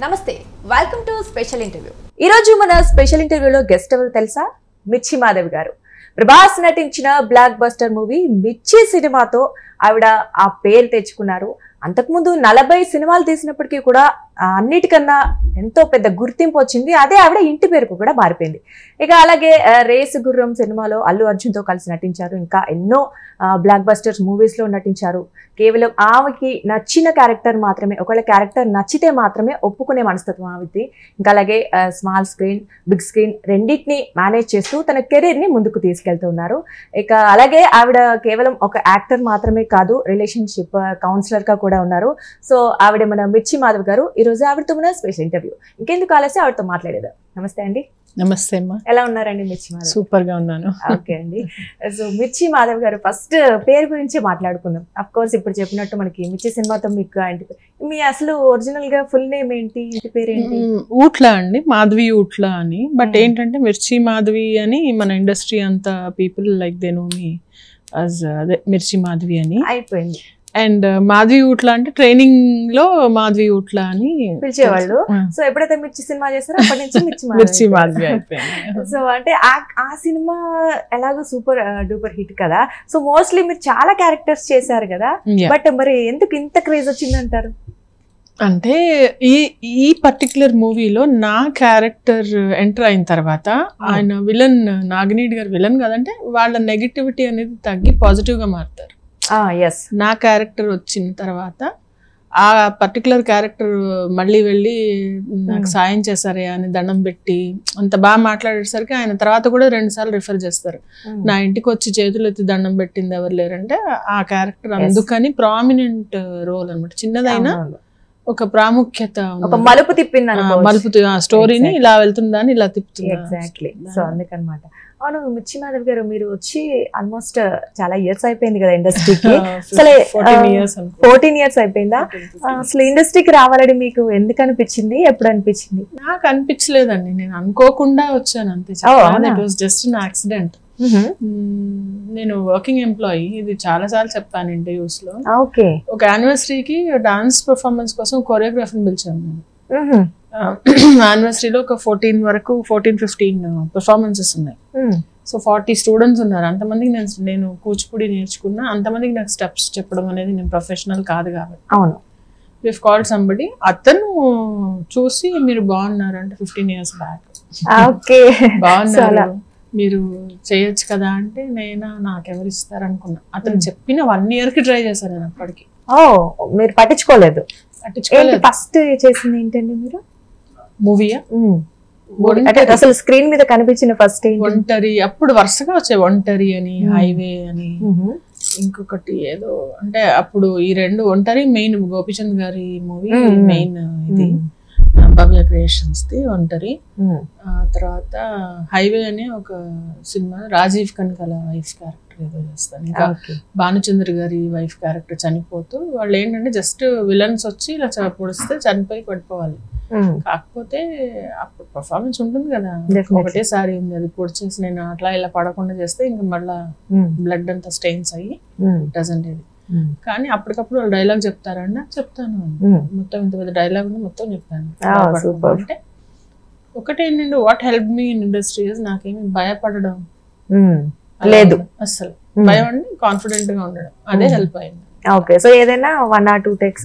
నమస్తే welcome to special interview. ఈ రోజు మన స్పెషల్ ఇంటర్వ్యూలో గెస్ట్ ఎవరు తెలుసా? మిర్చి మాధవి గారు. ప్రభాస్ నటించిన బ్లాక్ బస్టర్ మూవీ మిర్చి సినిమాతో ఆవిడ ఆ పేరు తెచ్చుకున్నారు. అంతకుముందు 40 సినిమాలు తీసినప్పటికీ కూడా అన్నిటికన్నా ఎంతో పెద్ద గుర్తింపు వచ్చింది. అదే ఆవిడ ఇంటి పేరుకు కూడా మారిపోయింది. ఇక అలాగే రేసు గుర్రం సినిమాలో అల్లు అర్జున్తో కలిసి నటించారు. ఇంకా ఎన్నో బ్లాక్ బస్టర్స్ మూవీస్లో నటించారు. కేవలం ఆమెకి నచ్చిన క్యారెక్టర్ మాత్రమే, ఒకవేళ క్యారెక్టర్ నచ్చితే మాత్రమే ఒప్పుకునే మనస్తత్వం ఆవిది. ఇంకా అలాగే స్మాల్ స్క్రీన్, బిగ్ స్క్రీన్ రెండింటిని మేనేజ్ చేస్తూ తన కెరీర్ని ముందుకు తీసుకెళ్తూ ఉన్నారు. ఇక అలాగే ఆవిడ కేవలం ఒక యాక్టర్ మాత్రమే కాదు, రిలేషన్షిప్ కౌన్సిలర్గా కూడా ఉన్నారు. సో ఆవిడ మన మిర్చి మాధవ్ గారు. ఈరోజు ఆవిడతో మన స్పెషల్ ఇంటర్వ్యూ. ఇంకెందుకు ఆలస్యం, ఆవిడతో మాట్లాడేదా. నమస్తే అండి. నమస్తే అమ్మా. ఎలా ఉన్నారండి మిర్చి మాధవ్? సూపర్ గా ఉన్నాను. ఓకే అండి. సో మిర్చి మాధవ్ గారు, ఫస్ట్ పేరు గురించి మాట్లాడుకుందాం. అఫ్ కోర్స్ ఇప్పుడు చెప్పినట్టు మనకి మిర్చి సినిమాతో మీకు మీ అసలు ఒరిజినల్ గా ఫుల్ నేమ్ ఏంటి, ఇంటి పేరు ఏంటి? ఊట్లా అండి, మాధవి ఊట్లా అని. బట్ ఏంటంటే మిర్చి మాధవి అని మన ఇండస్ట్రీ అంతా people like they know me as అదే మిర్చి మాధవి అని అయిపోయింది. అండ్ మాధవి ఊట్లా అంటే ట్రైనింగ్ లో మాధవి ఊట్లా అని పిలిచేవాళ్ళు. సో ఎప్పుడైతే మిర్చి సినిమా చేస్తారో అప్పటి నుంచి మిర్చి మాధవి అయిపోయింది. సో అంటే ఆ సినిమా ఎలాగో సూపర్ డూపర్ హిట్ కదా. సో మోస్ట్లీ మీరు చాలా క్యారెక్టర్స్ చేశారు కదా, బట్ మరి ఎందుకు ఇంత క్రేజ్ వచ్చిందంటారు? అంటే ఈ పర్టికులర్ మూవీలో నా క్యారెక్టర్ ఎంటర్ అయిన తర్వాత ఆయన విలన్, నాగినీడి గారు విలన్ కదంటే వాళ్ళ నెగిటివిటీ అనేది తగ్గి పాజిటివ్ గా మారుతారు. నా క్యారెక్టర్ వచ్చిన తర్వాత ఆ పర్టికులర్ క్యారెక్టర్ మళ్ళీ వెళ్ళి నాకు సాయం చేశారే అని దండం పెట్టి అంత బాగా మాట్లాడేసరికి ఆయన తర్వాత కూడా 2 సార్లు రిఫర్ చేస్తారు. నా ఇంటికి వచ్చి చేతులు ఎత్తి దండం పెట్టింది ఎవరు లేరంటే ఆ క్యారెక్టర్. అందుకని ప్రామినెంట్ రోల్ అనమాట. చిన్నదైనా ఒక ప్రాముఖ్యత, మలుపు తిప్పింది, మలుపు స్టోరీని ఇలా వెళ్తుందా అని ఇలా తిప్పుతుంది. ఎగ్జాక్ట్లీ. సో అందుకనమాట. అవును మిర్చి మాధవ్ గారు, మీరు వచ్చి ఆల్మోస్ట్ చాలా ఇయర్స్ అయిపోయింది కదా ఇండస్ట్రీకి. అసలు 14 ఇయర్స్ అయిపోయిందా? అసలు ఇండస్ట్రీకి రావాలని మీకు ఎందుకు అనిపించింది, ఎప్పుడు అనిపించింది? నాకు అనిపించలేదండి, నేను అనుకోకుండా వచ్చాను అంతే. It was just an accident. నేను వర్కింగ్ ఎంప్లాయీ, ఇది చాలా సార్లు చెప్పాను ఇంటర్వ్యూస్ లో. ఒక యానివర్సరీకి డాన్స్ పర్ఫార్మెన్స్ కోసం కొరియోగ్రాఫర్ని పిలిచాను నేను. యానివర్సరీలో ఒక 14-15 పర్ఫార్మెన్సెస్ ఉన్నాయి. సో 40 స్టూడెంట్స్ ఉన్నారు. అంతమందికి నేను కూచిపూడి నేర్చుకున్నా. అంతమందికి నాకు స్టెప్స్ చెప్పడం అనేది నేను ప్రొఫెషనల్ కాదు కాబట్టి. అవును. వివ్ కాల్డ్ సంబడి. అతను చూసి మీరు బాగున్నారు అంటే 15 years బ్యాక్ బాగున్నారు, మీరు చేయొచ్చు కదా అంటే నాకెవరు ఇస్తారు అనుకున్నా. అతను చెప్పిన 1 year కి ట్రై చేశాను నేను. అప్పటికి మీరు పట్టించుకోలేదు. ఫస్ట్ చేసింది ఏంటండి మీరు? మూవీయా? అసలు స్క్రీన్ మీద కనిపించిన ఫస్ట్ ఒంటరి. అప్పుడు వరుసగా వచ్చాయి ఒంటరి అని, హైవే అని, ఇంకొకటి ఏదో. అంటే అప్పుడు ఈ 2 ఒంటరి మెయిన్, గోపిచంద్ గారి మూవీ మెయిన్ ఇది, భవ్య క్రియేషన్స్ ది ఒంటరి. తర్వాత హైవే అనే ఒక cinema Rajeev Kanakala wife character ఏదో చేస్తాను. ఇంకా భానుచంద్ర గారి వైఫ్ క్యారెక్టర్ చనిపోతూ వాళ్ళు ఏంటంటే జస్ట్ విలన్స్ వచ్చి ఇలా పొడిస్తే చనిపోయి పడిపోవాలి. కాకపోతే అప్పుడు పర్ఫార్మెన్స్ ఉంటుంది కదా, ఒకటేసారి ఉంది అది పొడిచేసి నేను అట్లా ఇలా పడకుండా చేస్తే ఇంకా మళ్ళా బ్లడ్ అంతా స్టెయిన్స్ అయ్యి డజంట్ ఇది. కానీ అప్పటికప్పుడు వాళ్ళు డైలాగ్ చెప్తారండి, నాకు చెప్తాను మొత్తం. ఇంత పెద్ద డైలాగ్ ఉంది, మొత్తం చెప్తాను. అంటే ఒకటేంటంటే what help me in industry, నాకేమి భయపడడం లేదు అసలు. భయం అంటే కాన్ఫిడెంట్ గా ఉండడం, అదే హెల్ప్ అయింది. ఓకే. సో ఏదైనా 1 or 2 takes,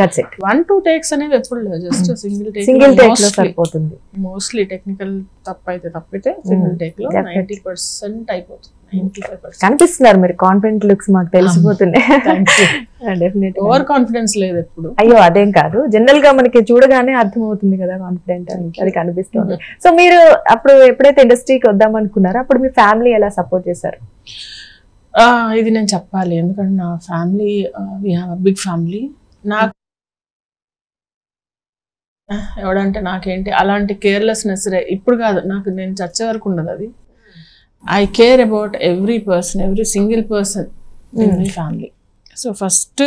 that's it. 1-2 takes అనేది ఎప్పుడు లేదు, జస్ట్ సింగిల్ టేక్ లో సరిపోతుంది. మోస్ట్లీ టెక్నికల్ తప్పితే సింగిల్ టేక్ లో 90% అయిపోతుంది. 95% కనిపిస్తున్నారు మీరు, కాన్ఫిడెంట్ లుక్స్ మాకు తెలిసిపోతున్నాయి. ఓవర్ కాన్ఫిడెన్స్ లేదు ఎప్పుడు. అయ్యో అదేం కాదు, జనరల్ గా మనకి చూడగానే అర్థం అవుతుంది కదా కాన్ఫిడెంట్ అని, అది కనిపిస్తుంది. సో మీరు అప్పుడు ఎప్పుడైతే ఇండస్ట్రీకి వద్దాం అనుకున్నారో అప్పుడు మీ ఫ్యామిలీ ఎలా సపోర్ట్ చేశారు? ఇది నేను చెప్పాలి, ఎందుకంటే నా family, we have a big family. నాకు ఎవడంటే నాకేంటి అలాంటి కేర్లెస్నెస్ ఇప్పుడు కాదు, నాకు నేను చచ్చే వరకు ఉండదు అది. I care about every person, every single person in my family. So first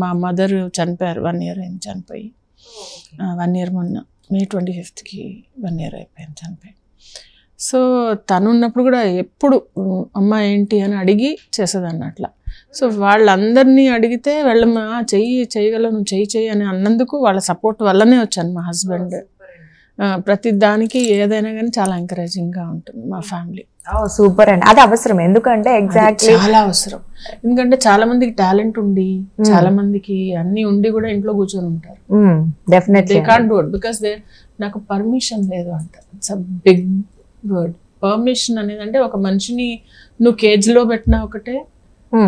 మా మదర్ చనిపోయారు, 1 year అయింది చనిపోయి. 1 year మొన్న May 25th 1 year అయిపోయింది చనిపోయి. సో తను ఉన్నప్పుడు కూడా ఎప్పుడు అమ్మ ఏంటి అని అడిగి చేసేదాన్ని అట్లా. సో వాళ్ళందరినీ అడిగితే వెళ్ళమ్మా చేయగలవు నువ్వు చెయ్యి అని అన్నందుకు వాళ్ళ సపోర్ట్ వల్లనే వచ్చాను. మా హస్బెండ్ ప్రతి దానికి ఏదైనా కానీ చాలా ఎంకరేజింగ్ గా ఉంటుంది మా ఫ్యామిలీ. సూపర్ అండి, అది అవసరం. ఎందుకంటే ఎగ్జాక్ట్లీ చాలా అవసరం. ఎందుకంటే చాలా మందికి టాలెంట్ ఉండి చాలా మందికి అన్ని ఉండి కూడా ఇంట్లో కూర్చొని ఉంటారు. Definitely they can't do it because నాకు పర్మిషన్ లేదు అంట. It's a big word permission అనేది. అంటే ఒక మనిషిని నువ్వు కేజ్ లో పెట్టినా ఒకటే,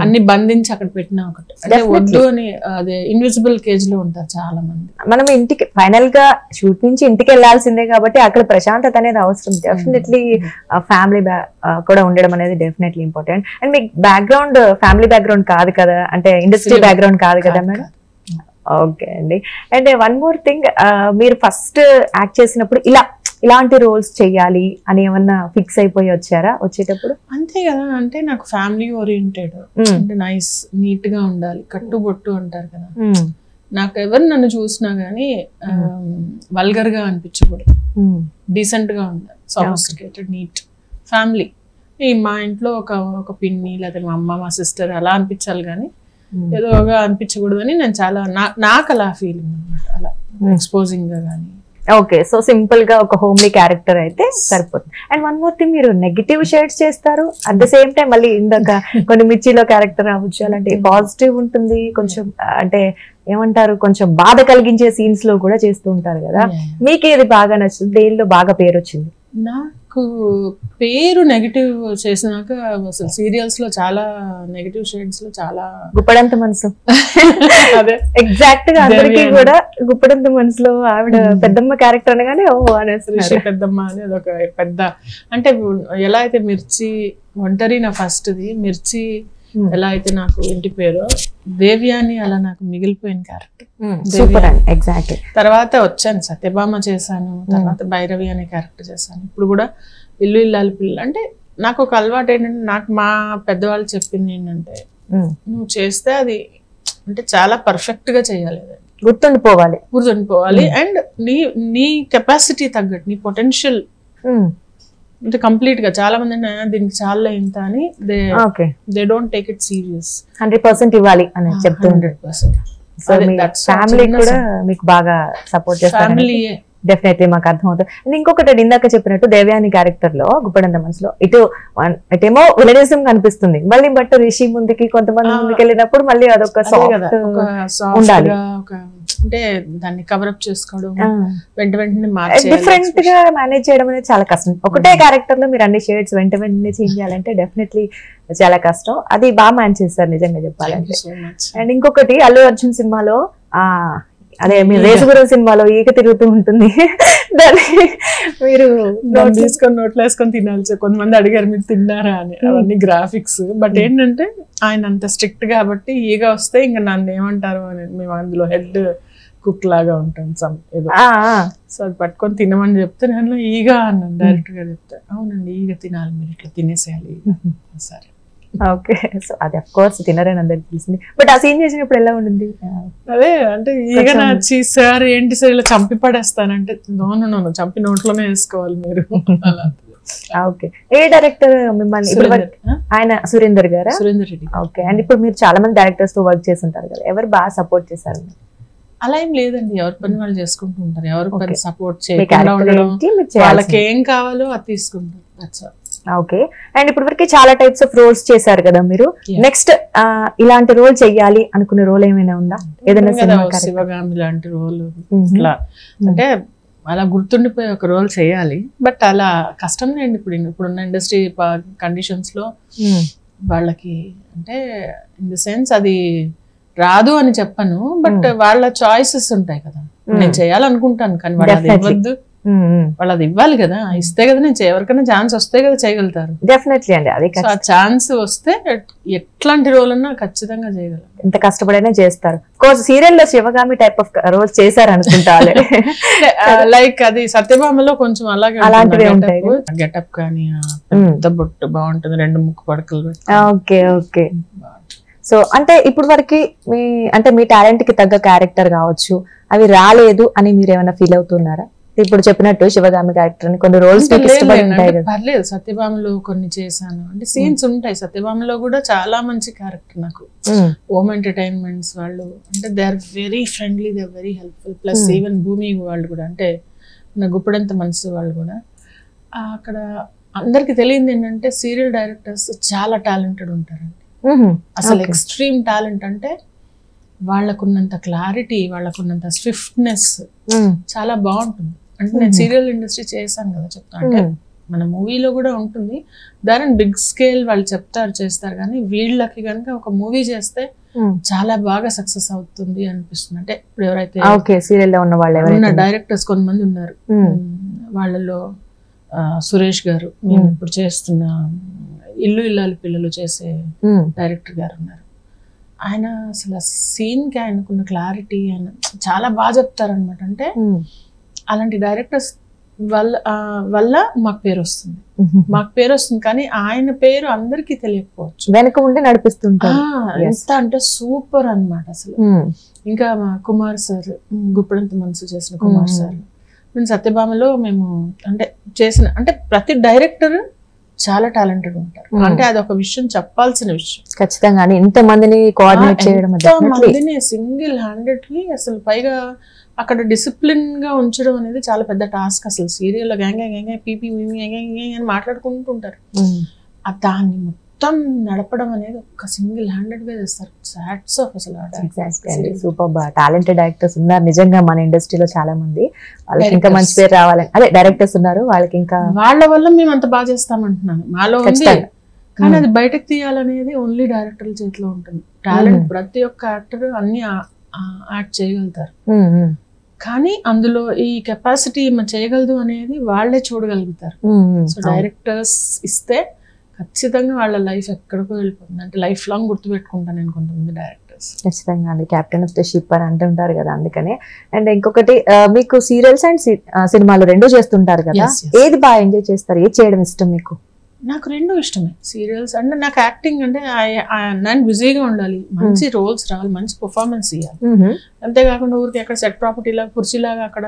అన్ని బంధించి అక్కడ పెట్టినా ఒకటే. అంటే వద్దు అని అదే ఇన్విజిబుల్ కేజ్ లో ఉంటారు చాలా మంది. మనం ఇంటికి ఫైనల్ గా షూట్ నుంచి ఇంటికి వెళ్ళాల్సిందే కాబట్టి అక్కడ ప్రశాంతత అనేది అవసరం. డెఫినెట్లీ ఫ్యామిలీ కూడా ఉండడం అనేది డెఫినెట్లీ ఇంపార్టెంట్. అండ్ మీకు బ్యాక్గ్రౌండ్ ఫ్యామిలీ బ్యాక్గ్రౌండ్ కాదు కదా, అంటే ఇండస్ట్రీ బ్యాక్గ్రౌండ్ కాదు కదా మేడం? ఓకే అండి. అండ్ వన్ మోర్ థింగ్, మీరు ఫస్ట్ యాక్ట్ చేసినప్పుడు ఇలాంటి రోల్స్ చెయ్యాలి అని ఏమన్నా ఫిక్స్ అయిపోయి వచ్చారా వచ్చేటప్పుడు? అంతే కదా, అంటే నాకు ఫ్యామిలీ ఓరియంటెడ్, అంటే నైస్ నీట్ గా ఉండాలి, కట్టుబొట్టు అంటారు కదా. నాకు ఎవరు నన్ను చూసినా గానీ వల్గర్ గా అనిపించకూడదు, డీసెంట్ గా ఉండాలి, సోఫిస్టికేటెడ్ నీట్ ఫ్యామిలీ. మా ఇంట్లో ఒక పిన్ని లేదా మా అమ్మ మా సిస్టర్ అలా అనిపించాలి కానీ ఏదోగా అనిపించకూడదని నేను చాలా నాకు అలా ఫీలింగ్ అనమాట, అలా ఎక్స్పోజింగ్ గా కానీ. ఓకే, సో సింపుల్ గా ఒక హోమ్లీ క్యారెక్టర్ అయితే సరిపోతుంది. అండ్ వన్ మోర్ థింగ్, మీరు నెగిటివ్ షేడ్స్ చేస్తారు అట్ ద సేమ్ టైం, మళ్ళీ ఇందాక కొన్ని మిర్చిలో క్యారెక్టర్ అవ్వచ్చు, అలాంటి పాజిటివ్ ఉంటుంది కొంచెం, అంటే ఏమంటారు కొంచెం బాధ కలిగించే సీన్స్ లో కూడా చేస్తూ ఉంటారు కదా. మీకు ఏది బాగా నచ్చుతుంది, దేనిలో బాగా పేరు వచ్చింది? నాకు పేరు నెగిటివ్ చేసినాక అసలు సీరియల్స్ లో చాలా నెగిటివ్ షేడ్స్ లో చాలా గుప్పడంత మనసు అదే ఎగ్జాక్ట్ గా అందరికీ కూడా గుప్పడంత మనసులో ఆవిడ పెద్దమ్మ క్యారెక్టర్ అనగానే ఓ అనేసి పెద్దమ్మ అనేది ఒక పెద్ద, అంటే ఎలా అయితే మిర్చి ఒంటరి నా ఫస్ట్ది, మిర్చి ఎలా అయితే నాకు ఇంటి పేరు, దేవ్యాని అలా నాకు మిగిలిపోయిన క్యారెక్టర్. ఎగ్జాక్ట్లీ. తర్వాత వచ్చాను సత్యభామ చేశాను, తర్వాత భైరవి అనే క్యారెక్టర్ చేశాను. ఇప్పుడు కూడా ఇల్లు ఇల్లాలి పిల్లలు. అంటే నాకు ఒక అలవాటు ఏంటంటే, నాకు మా పెద్దవాళ్ళు చెప్పింది ఏంటంటే, నువ్వు చేస్తే అది అంటే చాలా పర్ఫెక్ట్ గా చేయాలి, గుర్తుండిపోవాలి. అండ్ నీ కెపాసిటీ తగ్గట్టు, నీ పొటెన్షియల్ అంటే కంప్లీట్ గా. చాలా మంది దీనికి చాలా ఇంత అని they don't take it serious. 100% ఇవ్వాలి అని చెప్తుంది. 100%. ఫ్యామిలీ కూడా మీకు బాగా సపోర్ట్ చేస్తారు. ఫ్యామిలీయే డెఫినెట్లీ మాకు అర్థమవుతుంది. అండ్ ఇంకొకటి ఇందాక చెప్పినట్టు దేవ్యాని క్యారెక్టర్ లో గుప్పడంత మనసులో ఇటేమో విలనిజం కనిపిస్తుంది, మళ్ళీ బట్ రిషి ముందుకి కొంతమంది ముందుకు వెళ్ళినప్పుడు మళ్ళీ అదొక సాఫ్ట్ ఉండాలి, అంటే దాన్ని కవరప్ చేసుకోవడం, వెంటనే డిఫరెంట్ గా మేనేజ్ చేయడం అనేది చాలా కష్టం. ఒకటే క్యారెక్టర్ లో మీరు అన్ని షేడ్స్ వెంటనే చేంజ్ చేయాలంటే డెఫినెట్లీ చాలా కష్టం. అది బాగా మేనేజ్ చేస్తారు నిజంగా చెప్పాలంటే. అండ్ ఇంకొకటి అల్లు అర్జున్ సినిమాలో అదే మీ రేసుగురం సినిమాలో ఈక తిరుగుతూ ఉంటుంది, దాన్ని మీరు తీసుకొని నోట్లో వేసుకొని తినాలి. కొంతమంది అడిగారు మీరు తిన్నారా అని, అవన్నీ గ్రాఫిక్స్. బట్ ఏంటంటే ఆయన అంత స్ట్రిక్ట్ కాబట్టి ఈగ వస్తే ఇంకా నన్ను ఏమంటారు అని, మేము అందులో హెడ్ కుక్ లాగా ఉంటాం సమ్ ఏదో. సో అది పట్టుకొని తినమని చెప్తే నేను ఈగ అన్నాను డైరెక్ట్ గా చెప్తే, అవునండి ఈగ తినాలి, మీరు ఇట్లా తినేసేయాలి. సరే ఓకే, సో అది అఫ్ కోర్స్ తినరని అందరికి తెలిసింది. బట్ ఆ సీన్ చేసినప్పుడు ఎలా ఉండింది? అదే అంటే ఈగ నచ్చి సార్ ఏంటి సార్ ఇలా చంపి పడేస్తానంటే, నో చంపి నోట్లోనే వేసుకోవాలి మీరు అలా. ఓకే, ఏ డైరెక్టర్ మిమ్మల్ని ఆయన? సురేందర్ గారా? సురేందర్ రెడ్డి. ఓకే, అండ్ ఇప్పుడు మీరు చాలా మంది డైరెక్టర్స్ తో వర్క్ చేసి ఉంటారు కదా, ఎవరు బాగా సపోర్ట్ చేశారు? అలా ఏం లేదండి, ఎవరి పని వాళ్ళు చేసుకుంటూ ఉంటారు, ఎవరి పని సపోర్ట్ చేయకుండా ఉండడం, వాళ్ళకి ఏం కావాలో అది తీసుకుంటారు. ఓకే, అండ్ ఇప్పటి వరకు చాలా టైప్స్ ఆఫ్ రోల్స్ చేశారు కదా మీరు. నెక్స్ట్ ఇలాంటి రోల్ చెయ్యాలి అనుకునే రోల్ ఏమైనా ఉందా? ఏదైనా శివగామి లాంటి రోల్ ఇట్లా, అంటే అలా గుర్తుండిపోయి ఒక రోల్ చేయాలి. బట్ అలా కష్టం లేండి ఇప్పుడున్న ఇండస్ట్రీ కండిషన్స్ లో వాళ్ళకి. అంటే ఇన్ ది సెన్స్ అది రాదు అని చెప్పను, బట్ వాళ్ళ చాయిసెస్ ఉంటాయి కదా. నేను చేయాలనుకుంటాను కానీ వాళ్ళు అది ఇవ్వద్దు, వాళ్ళు అది ఇవ్వాలి కదా, ఇస్తే కదా నేను ఎవరికైనా ఛాన్స్ వస్తే కదా చేయగలుగుతారు. డెఫినెట్లీ అండి, అది ఆ ఛాన్స్ వస్తే ఎట్లాంటి రోల్ అన్నా ఖచ్చితంగా చేయగలరు, ఎంత కష్టపడైనా చేస్తారు. సీరియల్ లో శివగామి టైప్ ఆఫ్ రోల్స్ చేశారు అనుకుంటా, లైక్ అది సత్యభామలో కొంచెం అలాంటివి ఉంటాయి, గెటప్ కానీ పెద్ద బొట్టు బాగుంటుంది, 2 ముక్కు పడకలు. ఓకే ఓకే, సో అంటే ఇప్పుడు వరకు మీ టాలెంట్ కి తగ్గ క్యారెక్టర్ కావచ్చు అవి రాలేదు అని మీరు ఏమైనా ఫీల్ అవుతున్నారా? ఇప్పుడు చెప్పినట్టు శివగామి క్యారెక్టర్ అని కొన్ని రోల్స్ పర్లేదు. సత్యభామలో కొన్ని చేశాను, అంటే సీన్స్ ఉంటాయి. సత్యభామలో కూడా చాలా మంచి క్యారెక్టర్ నాకు. హోమ్ ఎంటర్టైన్మెంట్స్ వాళ్ళు అంటే they are very friendly, they are very helpful. Plus even Bhoomi వాళ్ళు కూడా, అంటే నా గుప్పడంత మనసు వాళ్ళు కూడా. అక్కడ అందరికి తెలియంది ఏంటంటే సీరియల్ డైరెక్టర్స్ చాలా టాలెంటెడ్ ఉంటారండి. అసలు ఎక్స్ట్రీమ్ టాలెంట్, అంటే వాళ్ళకున్నంత క్లారిటీ, వాళ్ళకున్నంత స్విఫ్ట్నెస్ చాలా బాగుంటుంది. అంటే నేను సీరియల్ ఇండస్ట్రీ చేశాను కదా, చెప్తా. అంటే మన మూవీలో కూడా ఉంటుంది, దాని బిగ్ స్కేల్ వాళ్ళు చెప్తారు చేస్తారు, కానీ వీళ్ళకి కనుక ఒక మూవీ చేస్తే చాలా బాగా సక్సెస్ అవుతుంది అనిపిస్తుంది. అంటే ఇప్పుడు ఎవరైతే సీరియల్ లో ఉన్న డైరెక్టర్స్ కొంతమంది ఉన్నారు, వాళ్ళలో సురేష్ గారు, మేము ఇప్పుడు చేస్తున్న ఇల్లు ఇల్లాలి పిల్లలు చేసే డైరెక్టర్ గారు ఉన్నారు. ఆయన అసలు సీన్ కి ఆయనకున్న క్లారిటీ, ఆయన చాలా బాగా చెప్తారనమాట. అంటే అలాంటి డైరెక్టర్స్ వల్ల మాకు పేరు వస్తుంది, కానీ ఆయన పేరు అందరికీ తెలియకపోవచ్చు, వెనక ఉండి నడిపిస్తుంటారు. ఎంత అంటే సూపర్ అన్నమాట అసలు. ఇంకా మా కుమార్ సార్, గుప్పడంత మనసు చేసిన కుమార్ సార్, నేను సత్యభామలో మేము అంటే చేసిన, అంటే ప్రతి డైరెక్టర్ చాలా టాలెంటెడ్ ఉంటారు. అంటే అది ఒక విషయం, చెప్పాల్సిన విషయం ఖచ్చితంగా. ఇంత మందిని కోఆర్డినేట్ చేయడం, సింగిల్ హ్యాండెడ్లీ అసలు, పైగా అక్కడ డిసిప్లిన్ గా ఉంచడం అనేది చాలా పెద్ద టాస్క్. అసలు సీరియల్లో గ్యాంగ్ పీపీ అని మాట్లాడుకుంటూ ఉంటారు, దాన్ని మొత్తం నడపడం అనేది ఒక సింగిల్ హ్యాండెడ్ గా చేస్తారు. హ్యాట్స్ ఆఫ్ అసలు. సూపర్ టాలెంటెడ్ డైరెక్టర్స్ ఉన్నారు నిజంగా మన ఇండస్ట్రీలో చాలా మంది. వాళ్ళకి ఇంకా మంచి పేరు రావాలని, అదే డైరెక్టర్స్ ఉన్నారు, వాళ్ళకి ఇంకా వాళ్ళ వల్ల మేము అంత బాగా చేస్తామంటున్నాను. మాలో ఉంది, కానీ అది బయటకు తీయాలనేది ఓన్లీ డైరెక్టర్ల చేతిలో ఉంటుంది. టాలెంట్ ప్రతి ఒక్క యాక్టర్ అన్ని యాక్ట్ చేయగలుగుతారు, కానీ అందులో ఈ కెపాసిటీ చేయగలదు అనేది వాళ్ళే చూడగలుగుతారు. సో డైరెక్టర్స్ ఇస్తే ఖచ్చితంగా వాళ్ళ లైఫ్ ఎక్కడికో వెళ్ళిపోతుంది. అంటే లైఫ్ లాంగ్ గుర్తుపెట్టుకుంటాను నేను కొంతమంది డైరెక్టర్స్. ఖచ్చితంగా అండి, కెప్టెన్ ఆఫ్ ద షిప్ అని అంటుంటారు కదా, అందుకనే. అండ్ ఇంకొకటి, మీకు సీరియల్స్ అండ్ సినిమాలు రెండు చేస్తుంటారు కదా, ఏది బాగా ఎంజాయ్ చేస్తారు, ఏది చేయడం ఇష్టం మీకు? నాకు రెండు ఇష్టమే. సీరియల్స్ అంటే నాకు యాక్టింగ్ అంటే నేను బిజీగా ఉండాలి, మంచి రోల్స్ రావాలి, మంచి పర్ఫార్మెన్స్ ఇవ్వాలి. అంతేకాకుండా ఊరికి అక్కడ సెట్ ప్రాపర్టీలాగా కుర్చీలాగా అక్కడ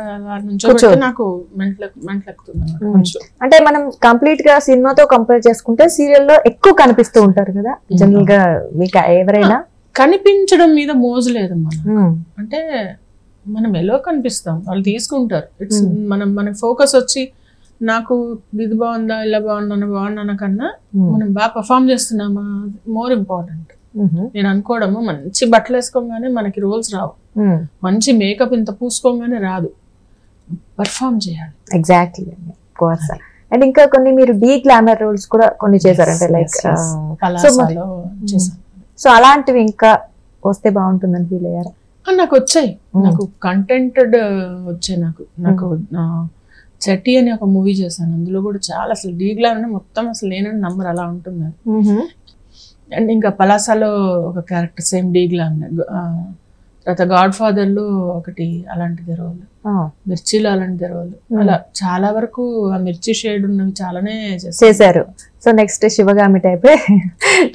నుంచో నాకు మెంటలెక్కుతుంది కొంచెం. అంటే మనం కంప్లీట్ గా సినిమాతో కంపేర్ చేసుకుంటే సీరియల్లో ఎక్కువ కనిపిస్తూ ఉంటారు కదా జనరల్ గా. మీకు ఎవరైనా కనిపించడం మీద మోజు లేదు మనం, అంటే మనం ఎలా కనిపిస్తాం వాళ్ళు తీసుకుంటారు. ఇట్స్ మన ఫోకస్ వచ్చి నాకు ఇది బాగుందా, ఇలా బాగున్నాను కన్నా మనం బాగా పర్ఫామ్ చేస్తున్నామా మోర్ ఇంపార్టెంట్. నేను అనుకోవడము, మంచి బట్టలు వేసుకోగానే మనకి రోల్స్ రావు, మంచి మేకప్ ఇంత పూసుకోగానే రాదు, పర్ఫామ్ చేయాలి. ఎగ్జాక్ట్లీ. అండ్ ఇంకా కొన్ని మీరు డీ గ్లామర్ రోల్స్ కూడా కొన్ని చేశారంటే, లైక్ కళాశాలలో చేశాను. సో అలాంటివి ఇంకా వస్తే బాగుంటుందని ఫీల్ అయ్యారా? నాకు వచ్చాయి, నాకు కంటెంటెడ్ వచ్చాయి. నాకు చట్టి అని ఒక మూవీ చేశాను, అందులో కూడా చాలా అసలు డీగ్లా మొత్తం అసలు లేనని నంబర్ అలా ఉంటుంది. అండ్ ఇంకా పలాసాలో ఒక క్యారెక్టర్ సేమ్ డీగ్లా తర్వాత గాడ్ ఫాదర్ లో ఒకటి అలాంటిది రోల్, మిర్చిలో అలాంటిది రోల్, అలా చాలా వరకు ఆ మిర్చి షేడ్ ఉన్నవి చాలానే చేశారు. సో నెక్స్ట్ శివగామి టైపే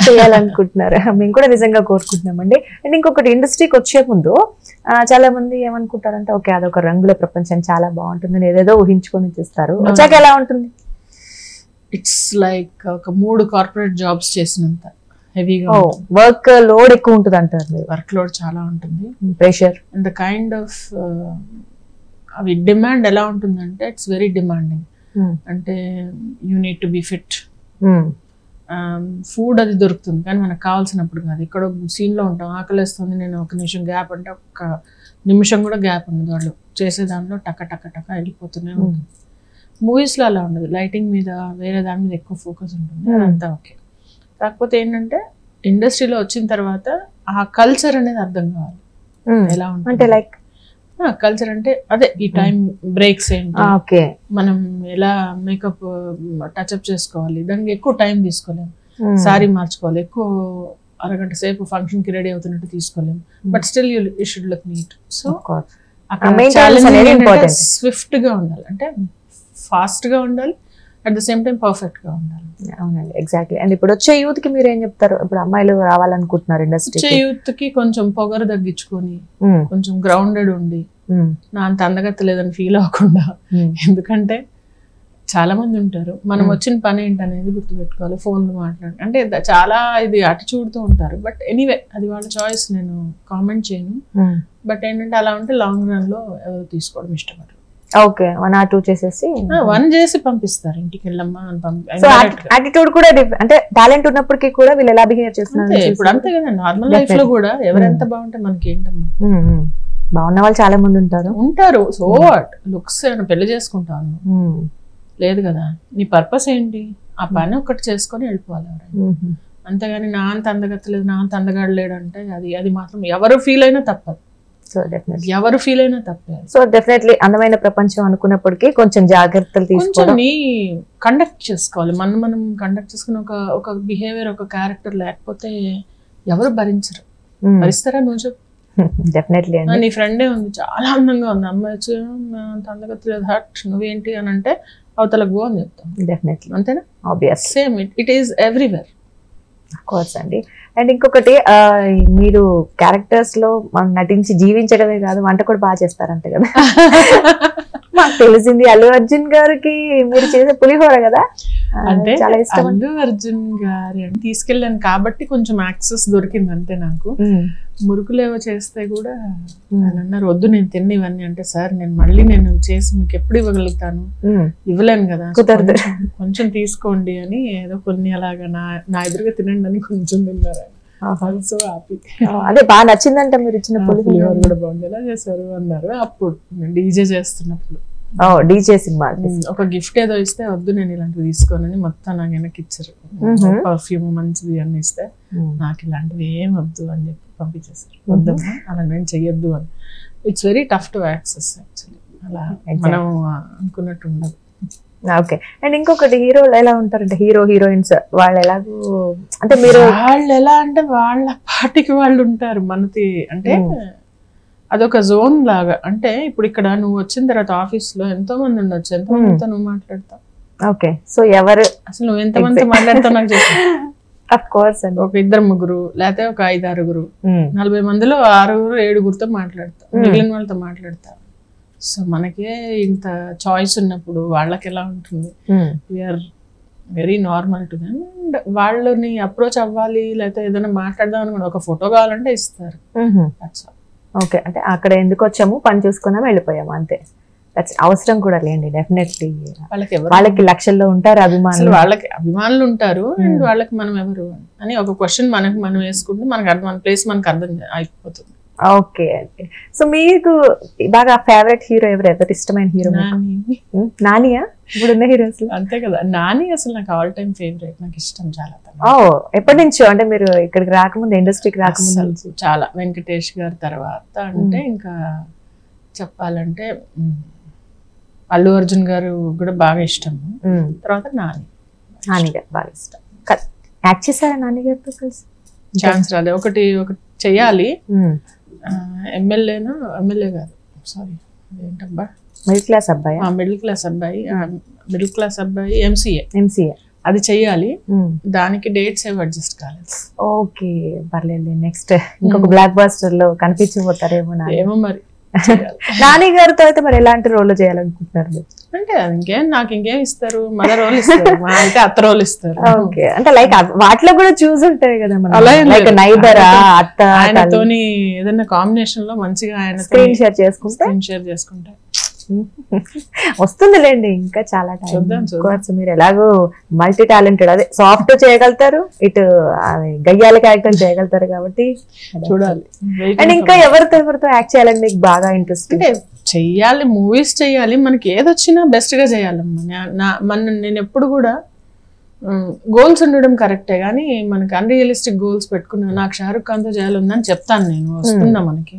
చేయాలనుకుంటున్నారు, మేము కూడా నిజంగా కోరుకుంటున్నామండి. అండ్ ఇంకొకటి, ఇండస్ట్రీకి వచ్చే ముందు చాలా మంది ఏమనుకుంటారంటే, ఓకే అదొక రంగుల ప్రపంచం, చాలా బాగుంటుంది, ఏదేదో ఊహించుకొని చేస్తారు, వచ్చాక ఎలా ఉంటుంది? ఇట్స్ లైక్ ఒక 3 కార్పొరేట్ జాబ్స్ చేసినంత హెవీగా, వర్క్ లోడ్ ఎక్కువ ఉంటుంది అంటారు. వర్క్ లోడ్ చాలా ఉంటుంది, pressure, and the kind of అవి డిమాండ్ ఎలా ఉంటుందంటే ఇట్స్ వెరీ డిమాండింగ్. అంటే you need to be fit. Food అది దొరుకుతుంది కానీ మనకు కావాల్సినప్పుడు కాదు. ఇక్కడ సీన్లో ఉంటాం, ఆకలిస్తుంది, నేను ఒక నిమిషం గ్యాప్ అంటే ఒక నిమిషం కూడా గ్యాప్ ఉండదు, వాళ్ళు చేసే దానిలో టక టక టక వెళ్ళిపోతూనే ఉంటుంది. మూవీస్లో అలా ఉండదు, లైటింగ్ మీద వేరే దాని మీద ఎక్కువ ఫోకస్ ఉంటుంది, అదంతా ఓకే. కాకపోతే ఏంటంటే ఇండస్ట్రీలో వచ్చిన తర్వాత ఆ కల్చర్ అనేది అర్థం కావాలి ఎలా ఉంటుంది. అంటే లైక్ కల్చర్ అంటే అదే ఈ టైం బ్రేక్స్ ఏంటి, మనం ఎలా మేకప్ టచ్అప్ చేసుకోవాలి, దానికి ఎక్కువ టైం తీసుకోలేము. సారీ మార్చుకోవాలి, ఎక్కువ అరగంట సేపు ఫంక్షన్ కి రెడీ అవుతున్నట్టు తీసుకోలేము, but still you should look neat. So అక్కడ స్విఫ్ట్ గా ఉండాలి, అంటే ఫాస్ట్ గా ఉండాలి, at the same time perfect గా ఉండాలి. అవునండి, ఎగ్జాక్ట్లీ. అండ్ ఇప్పుడు వచ్చే యూత్ కి మీరు ఏం చెప్తారు? ఇప్పుడు అమ్మాయిలు రావాలనుకుంటున్నారు ఇండస్ట్రీ, వచ్చే యూత్ కి కొంచెం పొగరు తగ్గించుకొని కొంచెం గ్రౌండెడ్ ఉండి నా అంత అందగత్తలేదని ఫీల్ అవ్వకుండా. ఎందుకంటే చాలా మంది ఉంటారు, మనం వచ్చిన పని ఏంటనేది గుర్తుపెట్టుకోవాలి. ఫోన్లు మాట్లాడి అంటే చాలా ఇది అటిట్యూడ్తో ఉంటారు. బట్ ఎనీవే అది వాళ్ళ చాయిస్, నేను కామెంట్ చేయను. బట్ ఏంటంటే అలా ఉంటే లాంగ్ రన్ లో ఎవరు తీసుకోవడం ఇష్టపడరు. ఓకే, 1 or 2 చేసేసి 1 చేసి పంపిస్తారు, ఇంటికి వెళ్ళమ్మా అని యాటిట్యూడ్ కూడా అంటే టాలెంట్ ఉన్నప్పటికీ కూడా వీళ్ళు ఎలా బిహేవ్ చేస్తున్నారు ఇప్పుడు అంతే కదా. నార్మల్ లైఫ్ లో కూడా ఎవరెంత బాగుంటే మనకి ఏంటమ్మా, బాగున్న వాళ్ళు చాలా మంది ఉంటారు. సో వాట్, లుక్స్ పెళ్లి చేసుకుంటాను లేదు కదా, నీ పర్పస్ ఏంటి, ఆ పని ఒక్కటి చేసుకొని వెళ్ళిపోవాలి ఎవరైనా. అంతేగాని నా అంత అందగత్తలేదు, నా అంత అందగాడలేడు అంటే అది మాత్రం ఎవరు ఫీల్ అయినా తప్పదు. ఎవరు ఫీల్ అయినా తప్పే. సో డెఫినెట్లీ అందమైన ప్రపంచం అనుకున్నప్పటికీ కొంచెం జాగ్రత్తలు తీసుకొని కండక్ట్ చేసుకోవాలి. మనం కండక్ట్ చేసుకుని ఒక బిహేవియర్, ఒక క్యారెక్టర్ లేకపోతే ఎవరు భరించరు. భరిస్తారా నువ్వు చెప్పు? డెఫినెట్లీ. నీ ఫ్రెండే ఉంది, చాలా అందంగా ఉంది, అమ్మాయి వచ్చి అంత అందగత్తలేదు హట్ నువ్వేంటి అని అంటే అవతలకు గో అని చెప్తాం. డెఫినెట్లీ, అంతేనా? Obvious, same it is everywhere. Of course అండి. అండ్ ఇంకొకటి, మీరు క్యారెక్టర్స్ లో నటించి జీవించడమే కాదు, వంట కూడా బాగా చేస్తారంట కదా. మాకు తెలిసింది అల్లు అర్జున్ గారికి మీరు చేసే పులిహోర కదా, అంటే చాలా ఇష్టం. అల్లు అర్జున్ గారి తీసుకెళ్ళాను కాబట్టి కొంచెం యాక్సెస్ దొరికింది అంతే నాకు. మురుకులేవో చేస్తే కూడా ఆయన అన్నారు వద్దు నేను తిన్న ఇవన్నీ అంటే, సార్ నేను చేసి మీకు ఎప్పుడు ఇవ్వగలుగుతాను, ఇవ్వలేను కదా, కొంచెం తీసుకోండి అని ఏదో కొన్ని అలాగా నా ఎదురుగా తినండి అని కొంచెం తిన్నారు. So happy. అదే బాగా నచ్చిందంట మీరు ఇచ్చిన పులిహోర కూడా బాగుంది, ఎలా చేశారు అన్నారు. అప్పుడు డీజే చేస్తున్నప్పుడు డీజే సినిమా ఒక గిఫ్ట్ ఏదో ఇస్తే వద్దు నేను ఇలాంటివి తీసుకోనని మొత్తం నాకు వెనక్కి ఇచ్చారు. పర్ఫ్యూమ్ మంచిది అని ఇస్తే నాకు ఇలాంటివి ఏం వద్దు అని చెప్పి పంపించేసారు. వద్దమ్మా అలా నేను చెయ్యొద్దు అని. It's very tough to access actually, అలా మనం అనుకున్నట్టు ఉండదు. ఓకే. అండ్ ఇంకొకటి, హీరోలు ఎలా ఉంటారంటే, హీరోయిన్స్ వాళ్ళు ఎలాగో అంటే వాళ్ళు ఎలా అంటే వాళ్ళ పాటికి వాళ్ళు ఉంటారు. మనది అంటే అదొక జోన్ లాగా. అంటే ఇప్పుడు ఇక్కడ నువ్వు వచ్చిన తర్వాత ఆఫీస్ లో ఎంతో మంది ఉండొచ్చు, ఎంతో మందితో నువ్వు మాట్లాడతావు. ఓకే, సో ఎవరు అసలు నువ్వు ఎంత మందితో మాట్లాడతావు నాకు చెప్పు. అఫ్ కోర్స్ అండి, ఒక 2-3 లేకపోతే ఒక 5-6, 40 మందిలో 6-7 మాట్లాడతావు, మిగిలిన వాళ్ళతో మాట్లాడతావు. సో మనకే ఇంత చాయిస్ ఉన్నప్పుడు వాళ్ళకి ఎలా ఉంటుంది? We are very normal to them. And వాళ్ళని అప్రోచ్ అవ్వాలి లేకపోతే ఏదైనా మాట్లాడదాం అనుకోండి, ఒక ఫోటో కావాలంటే ఇస్తారు. ఓకే, అంటే అక్కడ ఎందుకు వచ్చాము, పని చూసుకున్నాము, వెళ్ళిపోయాము అంతే. అవసరం కూడా లేండి. డెఫినెట్లీ వాళ్ళకి లక్షల్లో ఉంటారు అభిమానులు, వాళ్ళకి అభిమానులు ఉంటారు. అండ్ వాళ్ళకి మనం ఎవరు అని ఒక క్వశ్చన్ మనం వేసుకుంటే మనకు మన ప్లేస్ మనకు అర్థం అయిపోతుంది. ఓకే అండి. సో మీకు బాగా ఫేవరెట్ హీరో ఎవరు ఇష్టమైన హీరో? నానియా? ఇప్పుడున్న హీరోస్ అంతే కదా, నాని అసలు నాకు ఆల్ టైమ్ ఫేవరెట్, నాకు ఇష్టం చాలా. ఎప్పటి నుంచో అంటే మీరు ఇక్కడికి రాకముందు, ఇండస్ట్రీకి రాకముందు చాలా. వెంకటేష్ గారి తర్వాత అంటే ఇంకా చెప్పాలంటే అల్లు అర్జున్ గారు కూడా బాగా ఇష్టం. తర్వాత నాని గారు బాగా ఇష్టం. యాక్ట్ చేశారా నాని గారితో కలిసి? ఛాన్స్ రాలేదు. ఒకటి చెయ్యాలి. ఎమ్మెల్యే గారు, సారీ ఏంటబ్బా, మిడిల్ క్లాస్ అబ్బాయి ఎంసీఏ అది చెయ్యాలి. దానికి డేట్స్ ఏవి అడ్జస్ట్ కాలేదు. ఓకే, పర్లేదు. నెక్స్ట్ ఇంకొక బ్లాక్ బాస్టర్ లో కనిపించబోతారేమో. ఏమో మరి. నాని గారితో అయితే మరి ఎలాంటి రోల్ చేయాలనుకుంటున్నారు? అంటే నాకు ఇంకేం ఇస్తారు, మన రోల్ ఇస్తారు, అయితే అత్త రోల్ ఇస్తారు. ఓకే, అంటే లైక్ వాటిలో కూడా చూస్ ఉంటాయి కదా, లైక్ నైబర్ అత్త, ఆయనతోని ఏదైనా కాంబినేషన్ లో మంచిగా ఆయన స్క్రీన్ షేర్ చేసుకుంటే వస్తుందిలేండి. ఇంకా చాలా టైం. మీరు ఎలాగో మల్టీ టాలెంటెడ్, అదే సాఫ్ట్ చేయగలుగుతారు, ఇటు గయ్యాల క్యారెక్టర్ చేయగలుగుతారు కాబట్టి చూడాలి. అండ్ ఇంకా ఎవరితో యాక్ట్ చేయాలని మీకు బాగా ఇంట్రెస్ట్? అంటే చెయ్యాలి, మూవీస్ చెయ్యాలి, మనకి ఏదొచ్చినా బెస్ట్ గా చేయాలమ్మా. నేను ఎప్పుడు కూడా గోల్స్ ఉండడం కరెక్టే, కానీ మనకి అన్రియలిస్టిక్ గోల్స్ పెట్టుకున్నా నాకు షారుఖ్ ఖాన్ తో చేయాలని చెప్తాను నేను. వస్తుందా మనకి?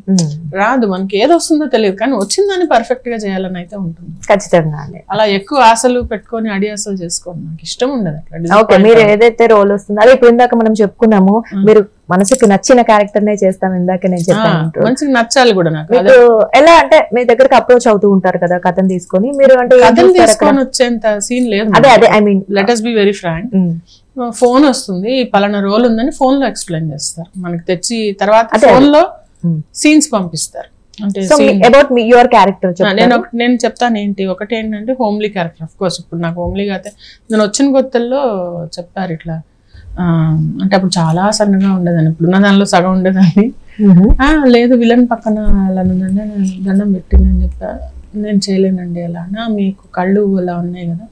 రాదు. మనకి ఏది వస్తుందో తెలియదు, కానీ వచ్చిందని పర్ఫెక్ట్ గా చేయాలని అయితే ఉంటుంది ఖచ్చితంగా. అలా ఎక్కువ ఆశలు పెట్టుకొని అడియాసలు చేసుకోండి, నాకు ఇష్టం ఉండదు అట్లా. ఓకే, మీరు ఏదైతే రోల్ వస్తుందో అదే ఇప్పుడు ఇందాక మనం చెప్పుకున్నాము, మీరు మనసుకి నచ్చిన క్యారెక్టర్ నే చేస్తాం. ఇందాక నేను చెప్పాను మంచిగా నచ్చాలి కూడా నాకు. ఎలా అంటే మీ దగ్గరకు అప్రోచ్ అవుతూ ఉంటారు కదా కథను తీసుకొని, మీరు అంటే కథను తీసుకొని వచ్చేంత సీన్ లేదు. అదే I mean let us be very frank. Phone వస్తుంది, పలానా రోల్ ఉందని ఫోన్ లో ఎక్స్ప్లెయిన్ చేస్తారు మనకి తెచ్చి, తర్వాత ఫోన్ లో సీన్స్ పంపిస్తారు. అంటే so about me your character నేను చెప్తాను ఏంటి, ఒకటి ఏంటంటే హోమ్లీ క్యారెక్టర్. ఆఫ్ కోర్స్ ఇప్పుడు నాకు హోమ్లీగా అయితే నేను వచ్చిన కొత్తల్లో చెప్పారు ఇట్లా అంటే అప్పుడు చాలా సన్నగా ఉండేదాన్ని, ఇప్పుడున్న దానిలో సగం ఉండేదాన్ని. లేదు విలన్ పక్కన అలా ఉందంటే దండం పెట్టిందని చెప్పా, నేను చేయలేనండి అలా. మీకు కళ్ళు అలా ఉన్నాయి కదా,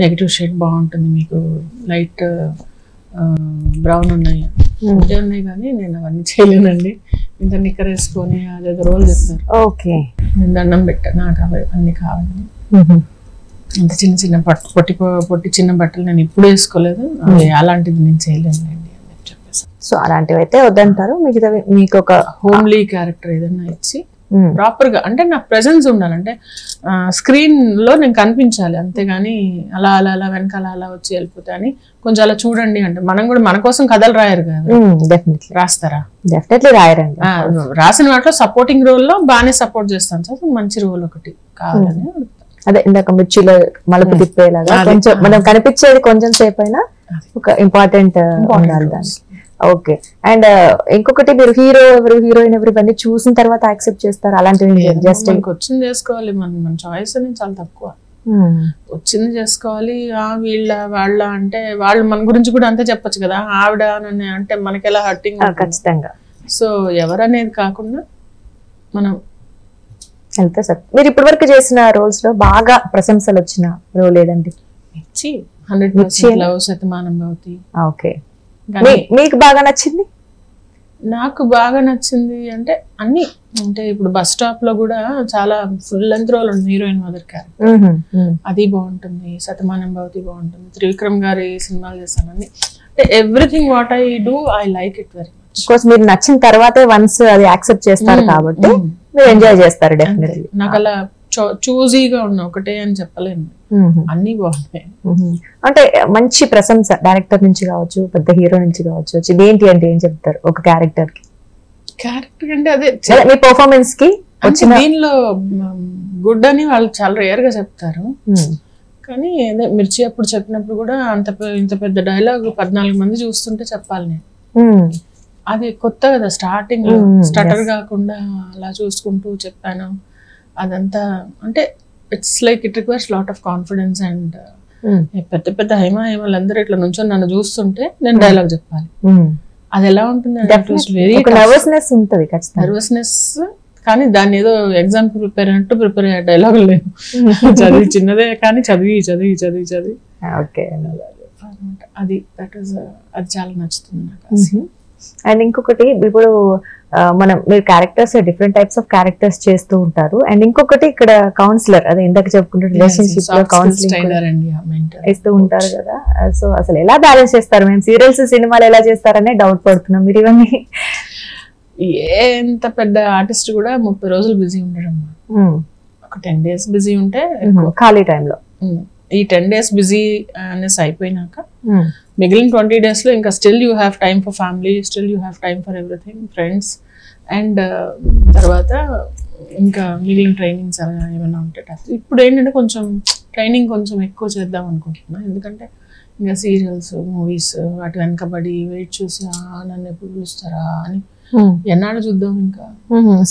నెగిటివ్ షేడ్ బాగుంటుంది, మీకు లైట్ బ్రౌన్ ఉన్నాయి అంటే ఉన్నాయి, కానీ నేను అవన్నీ చేయలేనండి, ఇంత నిక్కర్ వేసుకొని అదేదో రోల్ చెప్తారు. ఓకే, నేను దండం పెట్టా, నాకు అవి అన్ని కావాలి. అంత చిన్న చిన్న పొట్టి చిన్న బట్టలు నేను ఇప్పుడు వేసుకోలేదు, అలాంటిది నేను చేయలేనండి అని చెప్పేసి. సో అలాంటివి అయితే వద్దంటారు, మిగతా మీకు ఒక హోమ్లీ క్యారెక్టర్ ఏదైనా ఇచ్చి ప్రాపర్ గా, అంటే నాకు ప్రెజెన్స్ ఉండాలంటే స్క్రీన్ లో నేను కనిపించాలి, అంతేగాని అలా అలా అలా వెనకాల అలా వచ్చి వెళ్ళిపోతా అని కొంచెం అలా చూడండి అంటే. మనం కూడా మన కోసం కథలు రాయరు కదా, డెఫినెట్లీ రాస్తారా? డెఫినెట్లీ రాయరండి. రాసిన వాటిలో సపోర్టింగ్ రోల్ లో బాగానే సపోర్ట్ చేస్తాను సార్, మంచి రోల్ ఒకటి కావాలని. అదే ఇందాక మిర్చిలో మలుపు తిప్పేలాగా కొంచెం మనం కనిపించేది కొంచెం సేపు అయినా ఒక ఇంపార్టెంట్ ఉండాలి దాన్ని. ఓకే, అండ్ ఇంకొకటి మీరు హీరో ఎవరు హీరోయిన్ ఎవరు ఇవన్నీ చూసిన తర్వాత యాక్సెప్ట్ చేస్తారు అలాంటివి? జస్ట్ వచ్చింది చేసుకోవాలి, మన చాయిస్ అనేది చాలా తక్కువ, వచ్చింది చేసుకోవాలి. వీళ్ళ వాళ్ళ అంటే వాళ్ళు మన గురించి కూడా అంతే చెప్పొచ్చు కదా, ఆవిడ అని అంటే మనకి ఎలా హర్టింగ్ ఖచ్చితంగా. సో ఎవరనేది కాకుండా మనం వెళ్తే సార్. మీరు ఇప్పటి వరకు చేసిన రోల్స్ లో బాగా ప్రశంసలు వచ్చిన రోల్ ఏదండి? మిర్చి 100% లవ్, శతమానం భవతి. ఓకే, మీకు బాగా నచ్చింది? నాకు బాగా నచ్చింది అంటే అన్ని, అంటే ఇప్పుడు బస్ స్టాప్ లో కూడా చాలా ఫుల్ లెంత్ రోల్ ఉంది, హీరోయిన్ మదర్ క్యారెక్టర్, అది బాగుంటుంది. శతమానం భవతి బాగుంటుంది. త్రివిక్రమ్ గారి సినిమాలు చేస్తాను అన్ని, అంటే everything what I do I like it very much. Course మీరు నచ్చిన తర్వాతే వన్స్ అది యాక్సెప్ట్ చేస్తారు కాబట్టి మీరు ఎంజాయ్ చేస్తారు డెఫినెట్లీ. నాకు అలా చూజీగా ఉన్న ఒకటే అని చెప్పలేను, అన్ని బాగున్నాయి. అంటే మంచి ప్రశంస డైరెక్టర్ నుంచి కావచ్చు, పెద్ద హీరో నుంచి కావచ్చు, ఇదేంటి అంటే ఏం చెప్తారు ఒక క్యారెక్టర్ కి? క్యారెక్టర్ అంటే అదే మీ పర్ఫార్మెన్స్ కి వచ్చిన దీనిలో గుడ్ అని వాళ్ళు చాలా రేర్ గా చెప్తారు, కానీ అదే మిర్చి అప్పుడు చెప్పినప్పుడు కూడా ఇంత పెద్ద డైలాగ్ 14 మంది చూస్తుంటే చెప్పాలి నేను. అది కొత్త కదా, స్టార్టింగ్ స్టటర్ కాకుండా అలా చూసుకుంటూ చెప్పాను. అదంతా అంటే it's like it requires lot of confidence and పెద్ద పెద్ద హేమలందరూ ఇట్లా నుంచొని నన్ను చూస్తుంటే నేను డైలాగ్ చెప్పాలి. అది ఎలా ఉంటుంది? నర్వస్నెస్ ఉంటుంది, నర్వస్నెస్, కానీ దాన్ని ఏదో ఎగ్జామ్ ప్రిపేర్ అయినట్టు ప్రిపేర్ అయ్యే డైలాగులు లేవు. చదివి చిన్నదే కానీ చదివి చదివి చదివి చదివి అది అది చాలా నచ్చుతుంది నాకు. అండ్ ఇంకొకటి ఇప్పుడు మీరు characters different types of characters చేస్తూ ఉంటారు. అండ్ ఇంకొకటి ఇక్కడ కౌన్సిలర్, అదే ఇందాక చెప్పుకుంటే రిలేషన్షిప్ లో కౌన్సిలింగ్ ఇస్తూ ఉంటారు కదా. సో అసలు ఎలా బ్యాలెన్స్ చేస్తారు? మేము సీరియల్స్ సినిమాలు ఎలా చేస్తారనే డౌట్ పడుతున్నాం. మీరు ఇవన్నీ ఎంత పెద్ద ఆర్టిస్ట్ కూడా 30 రోజులు బిజీ ఉండడం, ఒక 10 days బిజీ ఉంటే ఖాళీ టైంలో ఈ 10 days బిజీ అనేసి అయిపోయినాక మిగిలిన 20 days లో ఇంకా still you have time for family, still you have time for everything, friends, and తర్వాత ఇంకా మిగిలిన ట్రైనింగ్స్ ఏమైనా ఉంటే. ఇప్పుడు ఏంటంటే కొంచెం ట్రైనింగ్ కొంచెం ఎక్కువ చేద్దాం అనుకుంటున్నా, ఎందుకంటే ఇంకా సీరియల్స్ మూవీస్ వాటి వెనకబడి వెయిట్ చూసి నన్ను ఎప్పుడు పిలుస్తారా అని ఎన్నాళ్ళు చూద్దాం ఇంకా.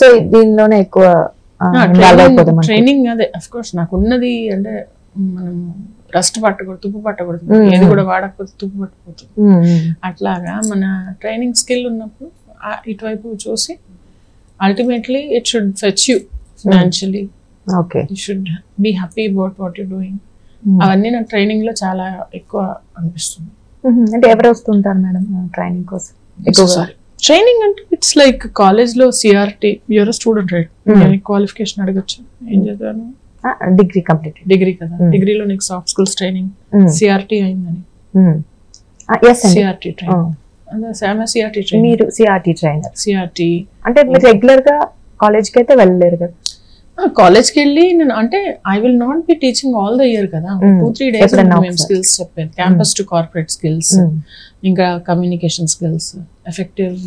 సో దీనిలోనే ఎక్కువ ట్రైనింగ్. అదే అఫ్ కోర్స్ నాకు ఉన్నది అంటే మనం రస్ట్ పట్టకూడదు, తుప్పు పట్టకూడదు, ఏది కూడా వాడకపోతే తుప్పు పట్టిపోతుంది. అట్లాగా మన ట్రైనింగ్ స్కిల్ ఉన్నప్పుడు ఇటువైపు చూసి ultimately it should fetch you financially, you should be happy about what you doing. అవన్నీ నాకు ట్రైనింగ్ లో చాలా ఎక్కువ అనిపిస్తుంది. అంటే ఎవరు వస్తుంటారు మేడం ట్రైనింగ్ కోసం? ట్రైనింగ్ అంటే ఇట్స్ లైక్ కాలేజ్ లో CRT, you're student right, qualification అడగచ్చు. ఏం చదివాను? Degree complete. డిగ్రీ కదా, డిగ్రీలో నీకు సాఫ్ట్ స్కిల్స్ ట్రైనింగ్ సిఆర్టీ అయిందని. CRT training, CRT training. మీరు సిఆర్టీ ట్రైనర్? సిఆర్టీ అంటే మీరు రెగ్యులర్ గా కాలేజ్ కి అయితే వెళ్ళలేరు కదా? కాలేజ్కి వెళ్ళి నేను అంటే I will not be teaching all the year కదా, 2-3 days మేము స్కిల్స్ చెప్పాను. క్యాంపస్ టు కార్పొరేట్ స్కిల్స్, ఇంకా communication skills, effective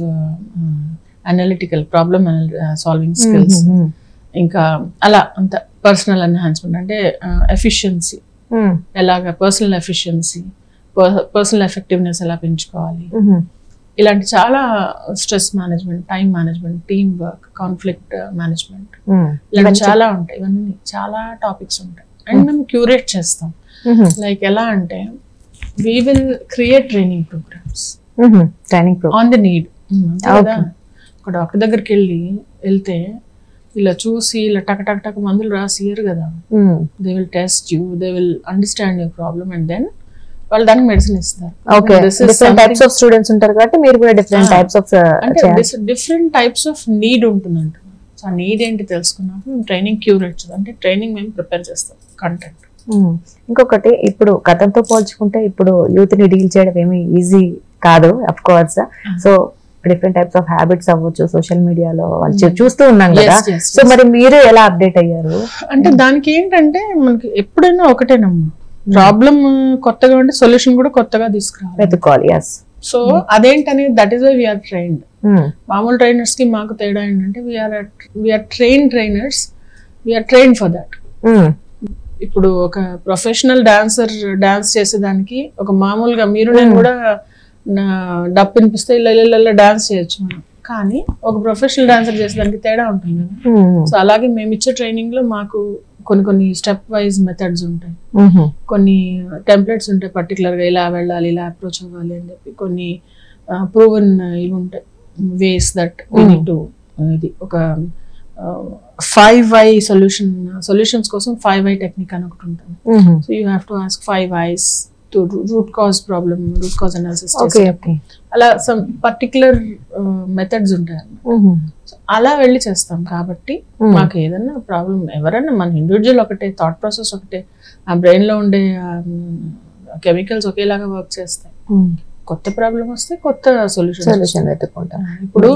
analytical problem solving skills, ఇంకా అలా అంత పర్సనల్ ఎన్హాన్స్మెంట్ అంటే ఎఫిషియన్సీ, ఎలాగా పర్సనల్ ఎఫిషియన్సీ, పర్సనల్ ఎఫెక్టివ్నెస్ ఎలా పెంచుకోవాలి, ఇలాంటి చాలా stress management, time management, team work, conflict management, ఇలాంటి చాలా ఉంటాయి. ఇవన్నీ చాలా టాపిక్స్ ఉంటాయి. అండ్ మేము క్యూరేట్ చేస్తాం. లైక్ ఎలా అంటే we will create training programs on the need. ఒక డాక్టర్ దగ్గరికి వెళ్తే ఇలా చూసి ఇలా టక్ టక్ టక్ మందులు రాసియరు కదా. They will test you, they will understand your problem and then వాళ్ళు దానికి మెడిసిన్ ఇస్తారు. డిఫరెంట్ టైప్స్ ఆఫ్ స్టూడెంట్స్ ఉంటారు కాబట్టి మీరు కూడా different types of different types of need ఉంటుందంట. సో ఆ నీడ్ ఏంటి తెలుసుకున్నాక మేము ట్రైనింగ్ క్యూరేట్, అంటే ట్రైనింగ్ మేము ప్రిపేర్ చేస్తాం, కంటెంట్. ఇంకొకటి, ఇప్పుడు గతంతో పోల్చుకుంటే ఇప్పుడు యూత్ ని డీల్ చేయడం ఏమి ఈజీ కాదు of course. So different types of habits అవ్వచ్చు సోషల్ మీడియాలో వాళ్ళు చూస్తూ ఉన్నాం కదా. సో మరి మీరు ఎలా అప్డేట్ అయ్యారు? అంటే దానికి ఏంటంటే మనకి ఎప్పుడైనా ఒకటేనమ్మా, ప్రాబ్లం కొత్తగా ఉంటే సొల్యూషన్ కూడా కొత్తగా వెతుక్కోవాలి. సో అదేంటని that is why we're trained. మామూలు ట్రైనర్స్ కి మాకు తేడా ఏంటంటే we're trainers, we're train for that. ఇప్పుడు ఒక ప్రొఫెషనల్ డాన్సర్ డాన్స్ చేసేదానికి ఒక మామూలుగా మీరు నేను కూడా డప్పు వినిపిస్తే ఇలా డాన్స్ చేయొచ్చు మనం, కానీ ఒక ప్రొఫెషనల్ డాన్సర్ చేసేదానికి తేడా ఉంటుంది కదా. సో అలాగే మేము ఇచ్చే ట్రైనింగ్ లో మాకు కొన్ని స్టెప్ వైజ్ మెథడ్స్ ఉంటాయి, కొన్ని టెంప్లెట్స్ ఉంటాయి, పర్టికులర్ గా ఇలా వెళ్ళాలి, ఇలా అప్రోచ్ అవ్వాలి అని చెప్పి కొన్ని ప్రూవెన్ ఇవి ఉంటాయి, ways that we need to. ఇది ఒక 5 why solutions కోసం 5 why టెక్నిక్ అని ఒకటి ఉంటుంది. So you have to ask 5 whys to root cause problem, root cause analysis. అలా సమ్ పర్టికులర్ మెథడ్స్ ఉంటాయి. అలా వెళ్ళి చేస్తాం. కాబట్టి మాకు ఏదన్నా ప్రాబ్లం, ఎవరైనా మన ఇండివిజువల్ ఒకటే, థాట్ ప్రాసెస్ ఒకటే, ఆ బ్రెయిన్ లో ఉండే కెమికల్స్ ఒకేలాగా వర్క్ చేస్తాయి. కొత్త ప్రాబ్లం వస్తే కొత్త సొల్యూషన్ వెతుక్కుంటాం. ఇప్పుడు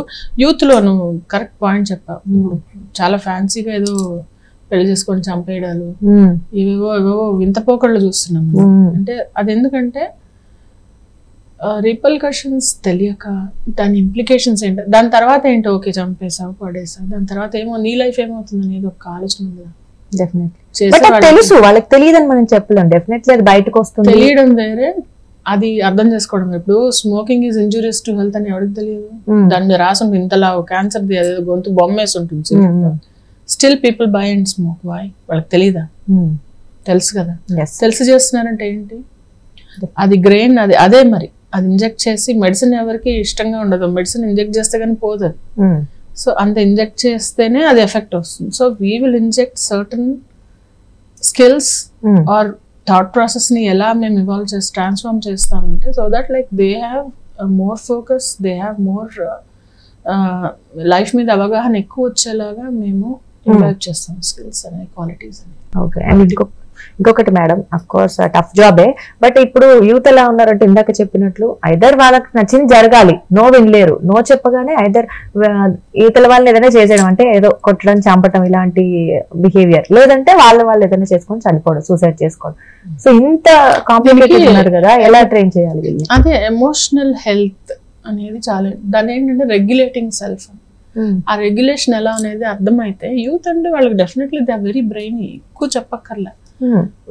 యూత్ లో నువ్వు కరెక్ట్ పాయింట్ చెప్పావు. చాలా ఫ్యాన్సీగా ఏదో పెళ్లి చేసుకొని చంపేయడాలు, ఏవేవో వింత పోకళ్ళు చూస్తున్నాం. అంటే అది ఎందుకంటే రిపల్కషన్స్ తెలియక, దాని ఇంప్లికేషన్స్ ఏంటో, దాని తర్వాత ఏంటో ఓకే చంపేసావు పడేసావు, దాని తర్వాత ఏమో నీ లైఫ్ ఏమవుతుంది అనేది ఒక ఆలోచన ఉంది. తెలుసు వాళ్ళకి తెలియదని మనం చెప్పలేం. డెఫినెట్లీ అది బయటకు వస్తుంది. తెలియడం వేరే, అది అర్థం చేసుకోవడం. ఇప్పుడు smoking is injurious to health అని ఎవరికి తెలియదు. దాని మీద రాసి ఉంటుంది ఇంతలా క్యాన్సర్ ది, అదే గొంతు బొమ్మేసి ఉంటుంది. Still people buy and smoke. Why? వాళ్ళకి తెలీదా? తెలుసు కదా. తెలిసి చేస్తున్నారంటే ఏంటి? అది గ్రెయిన్, అదే మరి అది ఇంజెక్ట్ చేసి, మెడిసిన్ ఎవరికి ఇష్టంగా ఉండదు, మెడిసిన్ ఇంజెక్ట్ చేస్తే కానీ పోతుంది. సో అంత ఇంజెక్ట్ చేస్తేనే అది ఎఫెక్ట్ వస్తుంది. So we will inject certain skills or thought process ని ఎలా మేము ఇవాల్వ్ చేసి ట్రాన్స్ఫార్మ్ చేస్తామంటే, so that like they have more focus, they have more life మీద అవగాహన ఎక్కువ వచ్చేలాగా మేము ఇన్వాల్వ్ చేస్తాం స్కిల్స్ అనే, క్వాలిటీస్ అని. ఓకే. అండ్ ఇంకొకటి మేడం, అఫ్ కోర్స్ టఫ్ జాబే, బట్ ఇప్పుడు యూత్ ఎలా ఉన్నారంటే ఇందాక చెప్పినట్లు ఐదర్ వాళ్ళకి నచ్చింది జరగాలి, నో వినలేరు, నో చెప్పగానే ఐదర్ యూతల వాళ్ళని ఏదైనా చేసేయడం, అంటే ఏదో కొట్టడం, చంపటం, ఇలాంటి బిహేవియర్, లేదంటే వాళ్ళు ఏదైనా చేసుకొని చనిపోవడం, సూసైడ్ చేసుకోవడం. సో ఇంత కాంప్లికేటెడ్ ఉన్నారు కదా, ఎలా ట్రైన్ చేయాలి వీళ్ళు? అదే ఎమోషనల్ హెల్త్ అనేది చాలా, దాని ఏంటంటే రెగ్యులేటింగ్ సెల్ఫ్. ఆ రెగ్యులేషన్ ఎలా అనేది అర్థమైతే యూత్ అంటే వాళ్ళకి definitely they are very brain, ఎక్కువ చెప్పక్కర్లే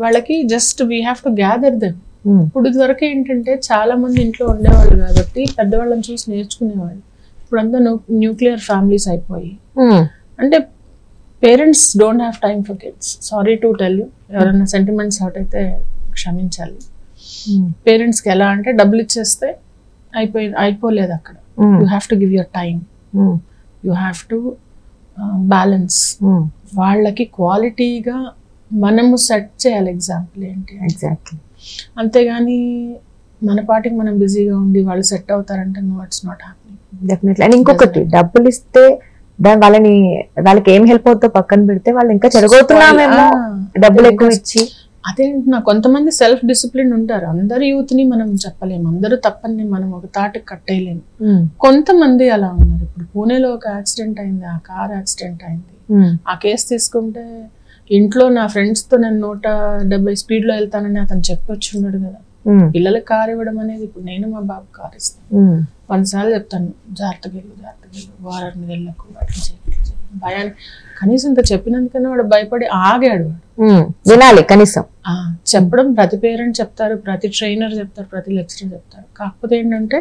వాళ్ళకి, just we have to gather them. ఇప్పుడు ఇదివరకు ఏంటంటే చాలా మంది ఇంట్లో ఉండేవాళ్ళు కాబట్టి పెద్దవాళ్ళని చూసి నేర్చుకునేవాళ్ళు. ఇప్పుడంతా న్యూక్లియర్ ఫ్యామిలీస్ అయిపోయి, అంటే parents don't have time for kids. Sorry to tell you, ఎవరైనా సెంటిమెంట్స్ హర్ట్ అయితే క్షమించాలి. పేరెంట్స్కి ఎలా అంటే డబ్బులు ఇచ్చేస్తే అయిపోలేదు అక్కడ. You have to give your time, you have to balance. వాళ్ళకి క్వాలిటీగా మనము సెట్ చేయాలి ఎగ్జాంపుల్ ఏంటి. ఎగ్జాక్ట్లీ. అంతేగాని మన పాటికి మనం బిజీగా ఉండి వాళ్ళు సెట్ అవుతారంటే no, it's not happening. Definitely. And ఇంకొకటి, డబ్బులు ఇస్తే వాళ్ళకి ఏం హెల్ప్ అవుతుందో పక్కన పెడితే వాళ్ళు ఇంకా చెడగొడుతున్నామేమో డబ్బులు ఎక్కువ ఇచ్చి. అదేంటున్నా, కొంతమంది సెల్ఫ్ డిసిప్లిన్ ఉంటారు. అందరు యూత్ ని మనం చెప్పలేము, అందరూ తప్పని మనం ఒక తాటికి కట్టేయలేము. కొంతమంది అలా ఉన్నారు. ఇప్పుడు పూణేలో ఒక యాక్సిడెంట్ అయింది, ఆ కార్ యాక్సిడెంట్ అయింది. ఆ కేసు తీసుకుంటే ఇంట్లో నా ఫ్రెండ్స్ తో నేను 170 స్పీడ్ లో వెళ్తానని అతను చెప్పొచ్చు ఉన్నాడు కదా. పిల్లలకి కారు ఇవ్వడం అనేది, ఇప్పుడు నేను మా బాబు కారు ఇస్తాను, 10 సార్లు చెప్తాను, జాగ్రత్తగా వెళ్ళు, వారాన్ని వెళ్ళకు, భయాన్ని. కనీసం ఇంత చెప్పినందుకన్నా వాడు భయపడి ఆగాడు. వినాలి కనీసం. చెప్పడం ప్రతి పేరెంట్ చెప్తారు, ప్రతి ట్రైనర్ చెప్తారు, ప్రతి లెక్చరర్ చెప్తారు. కాకపోతే ఏంటంటే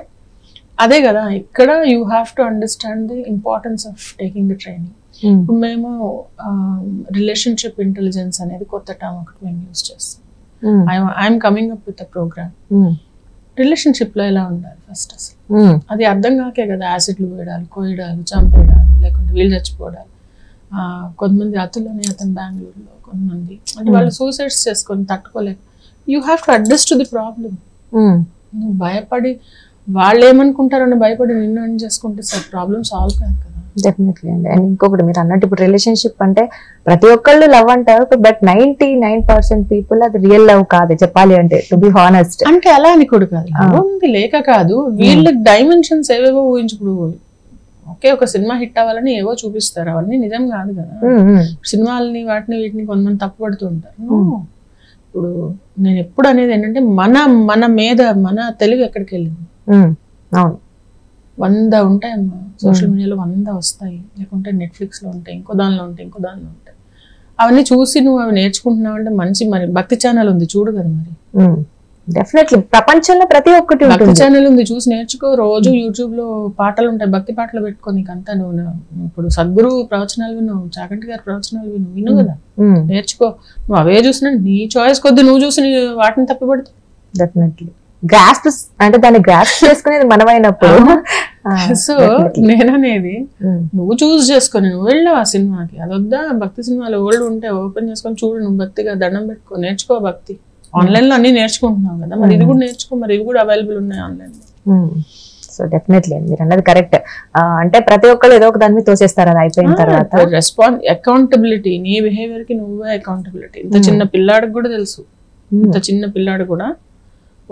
అదే కదా ఇక్కడ you have to understand the importance of taking the training. ఇప్పుడు మేము రిలేషన్షిప్ ఇంటెలిజెన్స్ అనేది కొత్త టర్మ్ ఒకటి మేము యూజ్ చేస్తాం. I'm coming up with a programme. Relationship లో ఎలా ఉండాలి ఫస్ట్ అసలు అది అర్థం కాకే కదా యాసిడ్లు వేయడాలు, కోయడాలు, చంపేయడాలు, లేకుంటే వీళ్ళు చచ్చిపోవడాలు. కొంతమంది అతులని అతను బెంగళూరులో, కొంతమంది అంటే వాళ్ళు సూసైడ్స్ చేసుకొని తట్టుకోలేక. You have to adjust to the problem. నువ్వు భయపడి వాళ్ళు ఏమనుకుంటారని భయపడి నిన్ను అని చేసుకుంటే సార్ ప్రాబ్లమ్ సాల్వ్ కాదు కదా. డెఫినెట్లీ అండి. అండ్ ఇంకొకటి మీరు అన్నట్టు ఇప్పుడు రిలేషన్షిప్ అంటే ప్రతి ఒక్కళ్ళు లవ్ అంటారు, బట్ 99% పీపుల్ అది రియల్ లవ్ కాదు చెప్పాలి అంటే, టు బి హానెస్ట్. అంటే అలా అని కూడా కాదు, ఉంది లేక కాదు, వీళ్ళకి డైమెన్షన్స్ ఏవేవో ఊహించుకుడు. ఓకే ఒక సినిమా హిట్ అవ్వాలని ఏవో చూపిస్తారు, అవన్నీ నిజం కాదు కదా. సినిమాలని వాటిని వీటిని కొంతమంది తప్పుపడుతూ ఉంటారు. ఇప్పుడు నేను ఎప్పుడు అనేది ఏంటంటే మన మీద మన తెలుగు ఎక్కడికి వెళ్ళింది. అవును 100 ఉంటాయమ్మా సోషల్ మీడియాలో, 100 వస్తాయి, లేకుంటే నెట్ఫ్లిక్స్ లో ఉంటాయి, ఇంకో దానిలో ఉంటాయి, ఇంకో దానిలో ఉంటాయి. అవన్నీ చూసి నువ్వు అవి నేర్చుకుంటున్నావు అంటే మంచి. మరి భక్తి ఛానల్ ఉంది చూడు కదా. మరి డెఫినెట్లీ ప్రపంచంలో ప్రతి ఒక్కటి భక్తి ఛానల్ ఉంది, చూసి నేర్చుకో. రోజు యూట్యూబ్ లో పాటలు ఉంటాయి, భక్తి పాటలు పెట్టుకో. నీకంతా నువ్వు ఇప్పుడు సద్గురు ప్రవచనాలు విను, చాగంటి గారి ప్రవచనాలు విను కదా, నేర్చుకో. నువ్వు అవే చూసినా నీ చాయిస్ కొద్ది నువ్వు చూసి వాటిని తప్పిపడుతుంది. డెఫినెట్లీ గ్రాస్ప్ అంటే దాన్ని గ్రాస్ప్ చేసుకునేది మనమైనప్పుడు. సో నేననేది నువ్వు చూస్ చేసుకొని నువ్వు వెళ్ళావు ఆ సినిమాకి, అదొద్దా భక్తి సినిమాలు ఓల్డ్ ఉంటే ఓపెన్ చేసుకొని చూడు, నువ్వు భక్తిగా దండం పెట్టుకో, నేర్చుకో భక్తి. ఆన్లైన్ లో అన్ని నేర్చుకుంటున్నావు కదా, మరి ఇది కూడా నేర్చుకో. మరి ఇవి కూడా అవైలబుల్ ఉన్నాయి ఆన్లైన్ లో. సో డెఫినెట్లీ మీరు అన్నది కరెక్ట్. అంటే ప్రతి ఒక్కరు ఏదో ఒక దాని మీద తోసేస్తారు అది అయిపోయిన తర్వాత. అకౌంటబిలిటీ, నీ బిహేవియర్ కి నువ్వే అకౌంటబిలిటీ. ఇంత చిన్న పిల్లాడికి కూడా తెలుసు, ఇంత చిన్న పిల్లాడు కూడా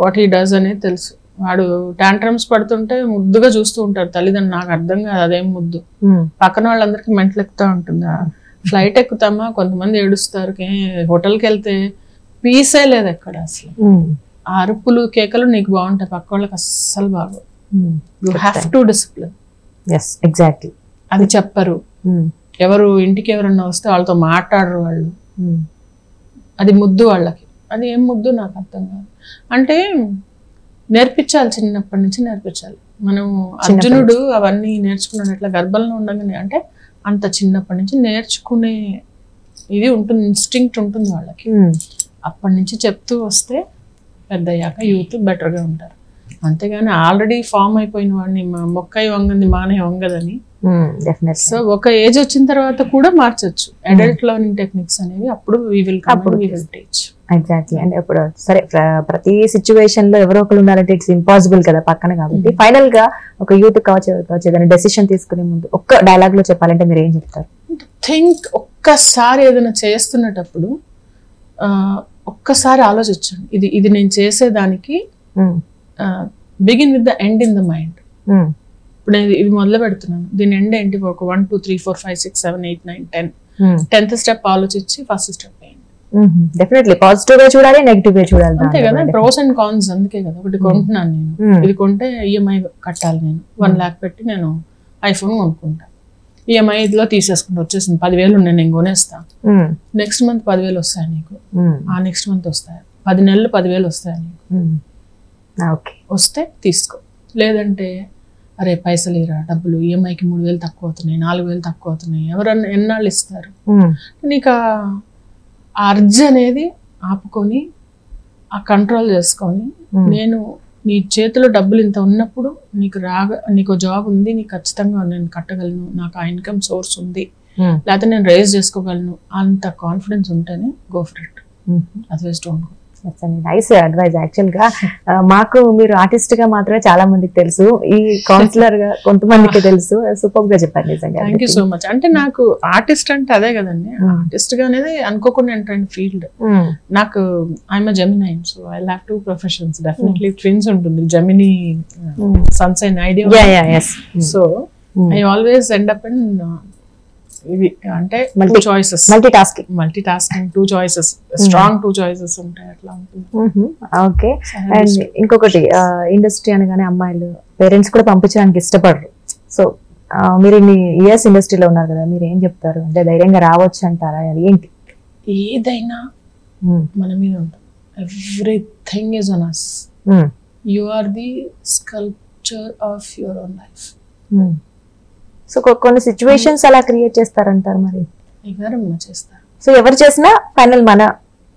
వాట్ హీ డస్ అనేది తెలుసు. వాడు టాంట్రమ్స్ పడుతుంటే ముద్దుగా చూస్తూ ఉంటారు తల్లిదండ్రులు. నాకు అర్థం కాదు అదేం ముద్దు. పక్కన వాళ్ళందరికీ మెంటలు ఎక్కుతా ఉంటుందా. ఫ్లైట్ ఎక్కుతామా కొంతమంది ఏడుస్తారు, హోటల్కి వెళ్తే పీసే లేదు ఎక్కడ అసలు. ఆ అరుపులు కేకలు నీకు బాగుంటాయి, పక్క వాళ్ళకి అస్సలు బాగోదు. You have to discipline. Exactly. అది చెప్పరు. ఎవరు ఇంటికి ఎవరన్నా వస్తే వాళ్ళతో మాట్లాడరు వాళ్ళు. అది ముద్దు వాళ్ళకి. అది ఏం ముద్దు నాకు అర్థం కాదు. అంటే నేర్పించాలి, చిన్నప్పటి నుంచి నేర్పించాలి. మనం అర్జునుడు అవన్నీ నేర్చుకున్నాడు ఎట్లా గర్భంలో ఉండగానే. అంటే అంత చిన్నప్పటి నుంచి నేర్చుకునే ఇది ఉంటుంది, ఇన్స్టింక్ట్ ఉంటుంది వాళ్ళకి. అప్పటి నుంచి చెప్తూ వస్తే పెద్దయ్యాక యూత్ బెటర్గా ఉంటారు. అంతేగాని ఆల్రెడీ ఫామ్ అయిపోయిన వాడిని మొక్కై వంగంది మానే వంగదని. సో ఒక ఏజ్ వచ్చిన తర్వాత కూడా మార్చొచ్చు అడల్ట్ లెర్నింగ్ టెక్నిక్స్ అనేవి. అప్పుడు వీ విల్ టీచ్. ఎగ్జాక్ట్లీ. అంటే ఇప్పుడు సరే ప్రతి సిచ్యువేషన్ లో ఎవరో ఒకరు ఉన్నారంటే ఇట్స్ ఇంపాసిబుల్ కదా పక్కన. కాబట్టి ఫైనల్ గా ఒక యూత్ కావచ్చు ఏదైనా డెసిషన్ తీసుకునే ముందు ఒక్క డైలాగ్ లో చెప్పాలంటే మీరు ఏం చెప్తారు? థింక్. ఒక్కసారి ఏదైనా చేస్తున్నప్పుడు ఒక్కసారి ఆలోచించండి, ఇది నేను చేసేదానికి begin with the end in the mind. ఇప్పుడు నేను ఇది మొదలు పెడుతున్నాను, దీని ఎండ్ ఏంటి? ఒక 1 2 3 4 5 6 7 8 9 10 10th స్టెప్ ఆలోచించి ఫస్ట్ స్టెప్ వేయండి. డెఫినెట్లీ పాజిటివ్ గా చూడాలి, నెగిటివ్ గా చూడాలి. అంతే కదా, ప్రోస్ అండ్ కాన్స్. అందుకే కదా ఒకటి కొంటున్నాను నేను, ఇది కొంటే ఈఎంఐ కట్టాలి, నేను 1 lakh పెట్టి నేను ఐఫోన్ కొనుక్కుంటా. ఈఎంఐ లో తీసేసుకుంటూ వచ్చేసింది, 10,000 ఉన్నాయి, నేను కొనేస్తా. నెక్స్ట్ మంత్ 10,000 వస్తాయి నీకు, ఆ నెక్స్ట్ మంత్ వస్తాయి, 10 నెలలు 10,000 వస్తాయి నీకు. వస్తే తీసుకో, లేదంటే అరే పైసలు ఇరా డబ్బులు, ఈఎంఐకి 3,000 తక్కువ అవుతున్నాయి, 4,000 తక్కువ అవుతున్నాయి, ఎవరన్నా ఎన్నాళ్ళు ఇస్తారు. నీకు ఆ అర్జ్ అనేది ఆపుకొని ఆ కంట్రోల్ చేసుకొని, నేను నీ చేతిలో డబ్బులు ఇంత ఉన్నప్పుడు నీకు జాబ్ ఉంది, నీకు ఖచ్చితంగా నేను కట్టగలను, నాకు ఆ ఇన్కమ్ సోర్స్ ఉంది, లేకపోతే నేను రైజ్ చేసుకోగలను, అంత కాన్ఫిడెన్స్ ఉంటేనే go for it. Otherwise don't go. Nice advice. Actual గా మాకు మీరు ఆర్టిస్ట్ గా మాత్రమే చాలా మందికి తెలుసు, ఈ కౌన్సిలర్ గా కొంతమందికి తెలుసు. సూపర్ గా చెప్పారు నిజంగా. Thank you so much. అంటే నాకు ఆర్టిస్ట్ అంటే అదే కదండి, ఆర్టిస్ట్ గా అనేది అనుకోకుండా ఎంటర్ అయిన ఫీల్డ్. నాకు I'm a Gemini, so I have 2 professions. Definitely twins ఉంటుంది, Gemini sun sign idea. So I always end up in ఇవి, అంటే multitasking 2 choices, strong 2 choices ఉంటాయి, అట్లా ఉంటుంది. ఓకే. అండ్ ఇంకొకటి, ఇండస్ట్రీ అనగానే అమ్మాయిలు పేరెంట్స్ కూడా పంపించడానికి ఇష్టపడరు. సో మీరు ఇన్ని ఇయర్స్ ఇండస్ట్రీలో ఉన్నారు కదా, మీరు ఏం చెప్తారు? అంటే ధైర్యంగా రావచ్చు అంటారా? అది ఏంటి? ఏదైనా మన మీద ఉంటుంది. Everything is on us. You are the structure of your own life. So కొన్ని సిచ్యువేషన్స్ అలా క్రియేట్ చేస్తారంటారు మరి. ఎవరమ్మా చేస్తారు? సో ఎవరు చేసినా ఫైనల్ మన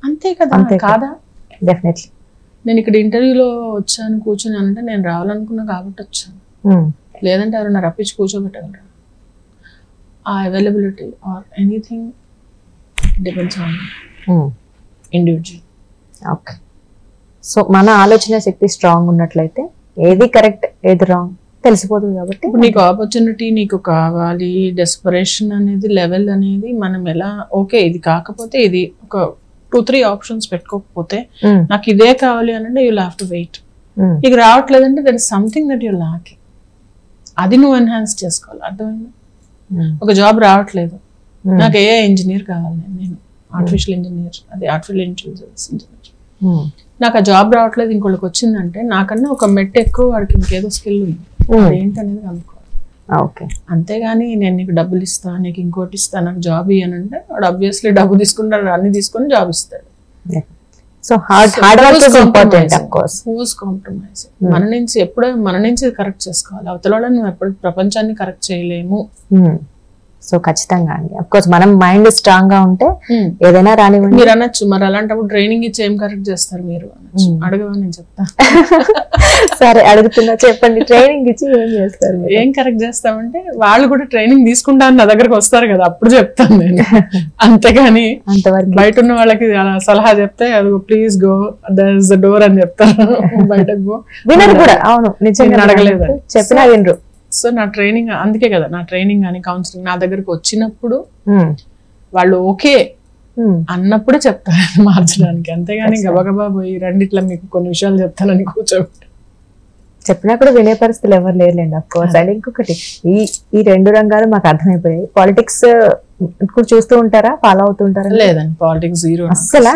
అంతే కదా, కాదా? డెఫినెట్లీ. నేను ఇక్కడ ఇంటర్వ్యూలో వచ్చాను కూర్చున్నానంటే నేను రావాలనుకున్నా కాబట్టి వచ్చాను, లేదంటే ఎవరైనా రప్పించి కూర్చోబెట్టగలరా? ఆ availability or anything depends on individual. Okay. So మన ఆలోచన శక్తి స్ట్రాంగ్ ఉన్నట్లయితే ఏది కరెక్ట్ ఏది రాంగ్ తెలిసిపోతుంది. కాబట్టి ఇప్పుడు నీకు ఆపర్చునిటీ నీకు కావాలి, డెస్పరేషన్ అనేది లెవెల్ అనేది మనం ఎలా ఓకే ఇది కాకపోతే ఇది ఒక 2-3 ఆప్షన్స్ పెట్టుకోకపోతే నాకు ఇదే కావాలి అని అంటే యూ హ్యావ్ టు వెయిట్. నీకు రావట్లేదంటే that is something that you lacking. అది నువ్వు ఎన్హాన్స్ చేసుకోవాలి. అర్థమైంది? ఒక జాబ్ రావట్లేదు, నాకు ఏ ఇంజనీర్ కావాలి, నేను ఆర్టిఫిషియల్ ఇంజనీర్, అదే ఆర్టిఫిషియల్ ఇంటెలిజెన్స్ ఇంజనీర్, నాకు ఆ జాబ్ రావట్లేదు, ఇంకోళ్ళకి వచ్చిందంటే నాకన్నా ఒక మెట్ ఎక్కువ వాడికి ఇంకేదో స్కిల్ ఉంది, ఏంటనేది కనుక్కోవాలి. ఓకే. అంతేగాని నేను నీకు డబ్బులు ఇస్తా, నీకు ఇంకోటి ఇస్తా, నాకు జాబ్ ఇయ్యనంటే వాడు ఆబ్వియస్లీ డబ్బు తీసుకుంటాడు, అన్ని తీసుకొని జాబ్ ఇస్తాడు. So hard work is important of course. Whose compromise. మన నుంచి ఎప్పుడో మన నుంచి కరెక్ట్ చేసుకోవాలి. అవతల వాళ్ళని నువ్వు ఎప్పుడు ప్రపంచాన్ని కరెక్ట్ చేయలేము. సో ఖచ్చితంగా అండి. అఫ్ కోర్స్ మనం మైండ్ స్ట్రాంగ్ గా ఉంటే ఏదైనా రానివ్వండి. మీరు అనొచ్చు మరి అలాంటప్పుడు ట్రైనింగ్ ఇచ్చి ఏం కరెక్ట్ చేస్తారు మీరు అనొచ్చు. అడగవా, నేను చెప్తా. సరే అడుగుతున్నా, చెప్పండి. ట్రైనింగ్ ఇచ్చి ఏం చేస్తారు? ఏం కరెక్ట్ చేస్తామంటే వాళ్ళు కూడా ట్రైనింగ్ తీసుకుంటా నా దగ్గరకు వస్తారు కదా, అప్పుడు చెప్తాను నేను. అంతేగాని అంతవరకు బయట ఉన్న వాళ్ళకి అలా సలహా చెప్తే అది please go there is the door అని చెప్తారు, బయటకు గో. వినరు కూడా. అవును, నిజంగా అడగలేదు, చెప్పినా వినరు. సో నా ట్రైనింగ్ అందుకే కదా, నా ట్రైనింగ్ అని కౌన్సిలింగ్ నా దగ్గరకు వచ్చినప్పుడు వాళ్ళు ఓకే అన్నప్పుడే చెప్తాను మార్చడానికి. అంతేగాని గబగబా పోయి రెండిట్లా మీకు కొన్ని విషయాలు చెప్తానని కూర్చోబెట్టి చెప్పినా కూడా వినే పరిస్థితులు ఎవరు లేరులేండి. Of course. అండ్ ఇంకొకటి, ఈ 2 రంగాలు మాకు అర్థమైపోయాయి. పాలిటిక్స్ కూడా చూస్తూ ఉంటారా, ఫాలో అవుతూ ఉంటారా? లేదండి, పాలిటిక్స్ జీరో అస్సలా.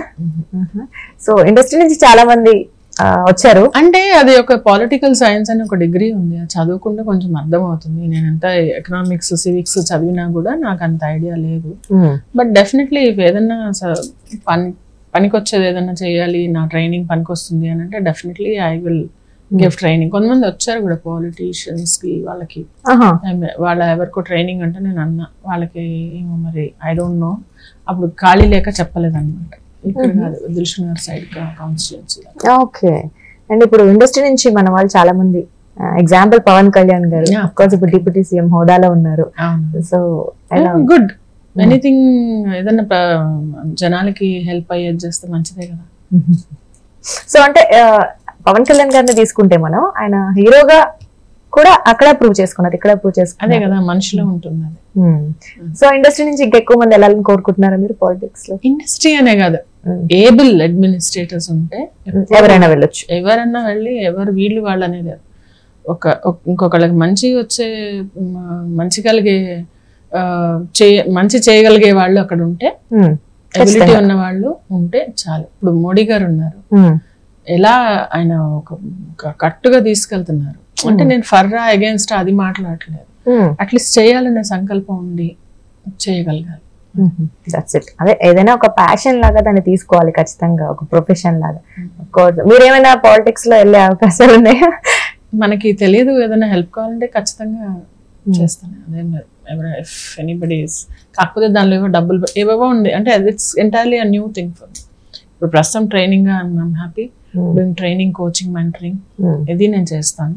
సో ఇండస్ట్రీ నుంచి చాలా మంది వచ్చారు అంటే అది ఒక పొలిటికల్ సైన్స్ అని ఒక డిగ్రీ ఉంది, అది చదువుకుంటే కొంచెం అర్థం అవుతుంది. నేను ఎంత ఎకనామిక్స్ సివిక్స్ చదివినా కూడా నాకు అంత ఐడియా లేదు. బట్ డెఫినెట్లీ ఏదన్నా పనికొచ్చేది ఏదన్నా చేయాలి, నా ట్రైనింగ్ పనికొస్తుంది అని అంటే definitely I will give training. కొంతమంది వచ్చారు కూడా పాలిటీషియన్స్ కి, వాళ్ళకి వాళ్ళ ఎవరికో ట్రైనింగ్ అంటే నేను అన్నా వాళ్ళకి ఏమో మరి ఐ డోంట్ నో, అప్పుడు ఖాళీ లేక చెప్పలేదు అనమాట. ఇక్కడ కాదు, Dilsukh Nagar side constituency. Okay. And ఇప్పుడు ఇండస్ట్రీ నుంచి మన వాళ్ళు చాలా మంది, ఎగ్జాంపుల్ పవన్ కళ్యాణ్ గారు ఇప్పుడు డిప్యూటీ సీఎం హోదాలో ఉన్నారు. సో గుడ్, ఎనీథింగ్ ఏదన్నా జనాలకి హెల్ప్ అయ్యేది చేస్తే మంచిదే కదా. సో అంటే పవన్ కళ్యాణ్ గారిని తీసుకుంటే మనం, ఆయన హీరోగా కూడా అక్కడ ప్రూవ్ చేసుకున్నారు, ఇక్కడ ప్రూవ్ చేసుకున్నారు. అదే కదా, మనిషిలో ఉంటుంది అది. సో ఇండస్ట్రీ నుంచి ఇంకా ఎక్కువ మంది వెళ్ళాలని కోరుకుంటున్నారా మీరు పాలిటిక్స్ లో? ఇండస్ట్రీ అనే కాదు, ఏబుల్ అడ్మినిస్ట్రేటర్స్ ఉంటే ఎవరైనా వెళ్ళొచ్చు, ఎవరన్నా వెళ్ళి ఎవరు వీళ్ళు వాళ్ళు అనేది ఇంకొకళ్ళకి మంచి వచ్చే మంచి చేయగలిగే వాళ్ళు అక్కడ ఉంటే, ఎబిలిటీ ఉన్న వాళ్ళు ఉంటే చాలు. ఇప్పుడు మోడీ గారు ఉన్నారు, ఎలా ఆయన ఒక కట్టుగా తీసుకెళ్తున్నారు అంటే, నేను ఫర్రా అగేన్స్ట్ అది మాట్లాడలేదు, అట్లీస్ట్ చేయాలనే సంకల్పం ఉండి చేయగలగాలి. అదే ఏదైనా ఒక ప్యాషన్ లాగా దాన్ని తీసుకోవాలి ఖచ్చితంగా, ఒక ప్రొఫెషన్ లాగా. మీరేమైనా పాలిటిక్స్ లో వెళ్ళే అవకాశాలు ఉన్నాయా? మనకి తెలియదు, ఏదైనా హెల్ప్ కావాలంటే ఖచ్చితంగా చేస్తాను. అదే ఎనీబడి, కాకపోతే దానిలో ఏవో డబ్బులు ఏవేవో ఉంది అంటే it's entirely a new thing for me. ఇప్పుడు ప్రస్తుతం training I'm happy doing training, coaching, mentoring ఇది నేను చేస్తాను.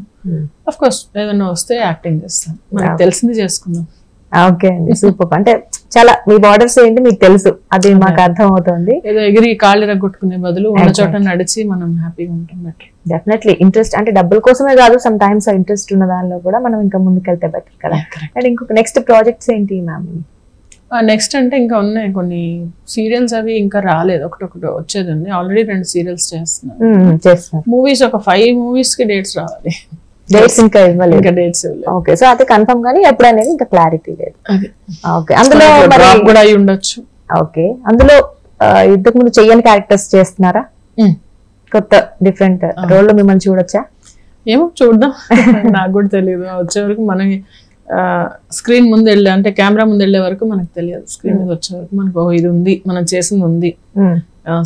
అఫ్ కోర్స్ ఏదైనా వస్తే యాక్టింగ్ చేస్తాను, మనకు తెలిసింది చేసుకుందాం. ఓకే అండి, సూపర్. అంటే చాలా మీ బార్డర్స్ ఏంటి మీకు తెలుసు, అది మాకు అర్థం అవుతుంది. ఏదో ఎగిరి కాళ్ళు రగ్గొట్టుకునే బదులు ఉన్న చోట నడిచి మనం హ్యాపీగా ఉంటాం బెటర్. డెఫినెట్లీ ఇంట్రెస్ట్ అంటే డబ్బుల కోసమే కాదు, సమ్ టైమ్స్ ఇంట్రెస్ట్ ఉన్న దానిలో కూడా మనం ఇంకా ముందుకెళ్తే బెటర్ కదా. అండ్ ఇంకొక నెక్స్ట్ ప్రాజెక్ట్స్ ఏంటి మ్యామ్? నెక్స్ట్ అంటే ఇంకా ఉన్నాయి కొన్ని సీరియల్స్, అవి ఇంకా రాలేదు, ఒకటి వచ్చేది ఉంది. ఆల్రెడీ 2 సీరియల్స్ చేస్తున్నాను. మూవీస్ ఒక 5 మూవీస్ కి డేట్స్ రావాలి. డేట్స్ ఇంకా ఇవ్వలేదు, ఇంకా డేట్స్ ఇవ్వలేదు. ఓకే. సో అది కన్ఫర్మ్ గానీ ఎప్పుడు అనేది ఇంకా క్లారిటీ లేదు. ఓకే. అందులో కూడా అయి ఉండొచ్చు. ఓకే. అందులో ఇంతకు ముందు చెయ్యని క్యారెక్టర్స్ చేస్తున్నారా? కొత్త డిఫరెంట్ రోల్ మిమ్మల్ని చూడొచ్చా? ఏమో చూద్దాం, నాకు కూడా తెలియదు. వచ్చే వరకు మనకి స్క్రీన్ ముందు వెళ్ళే అంటే కెమెరా ముందు వెళ్ళే వరకు మనకు తెలియదు. స్క్రీన్ మీద వచ్చే వరకు మనకు ఇది ఉంది, మనం చేసింది ఉంది,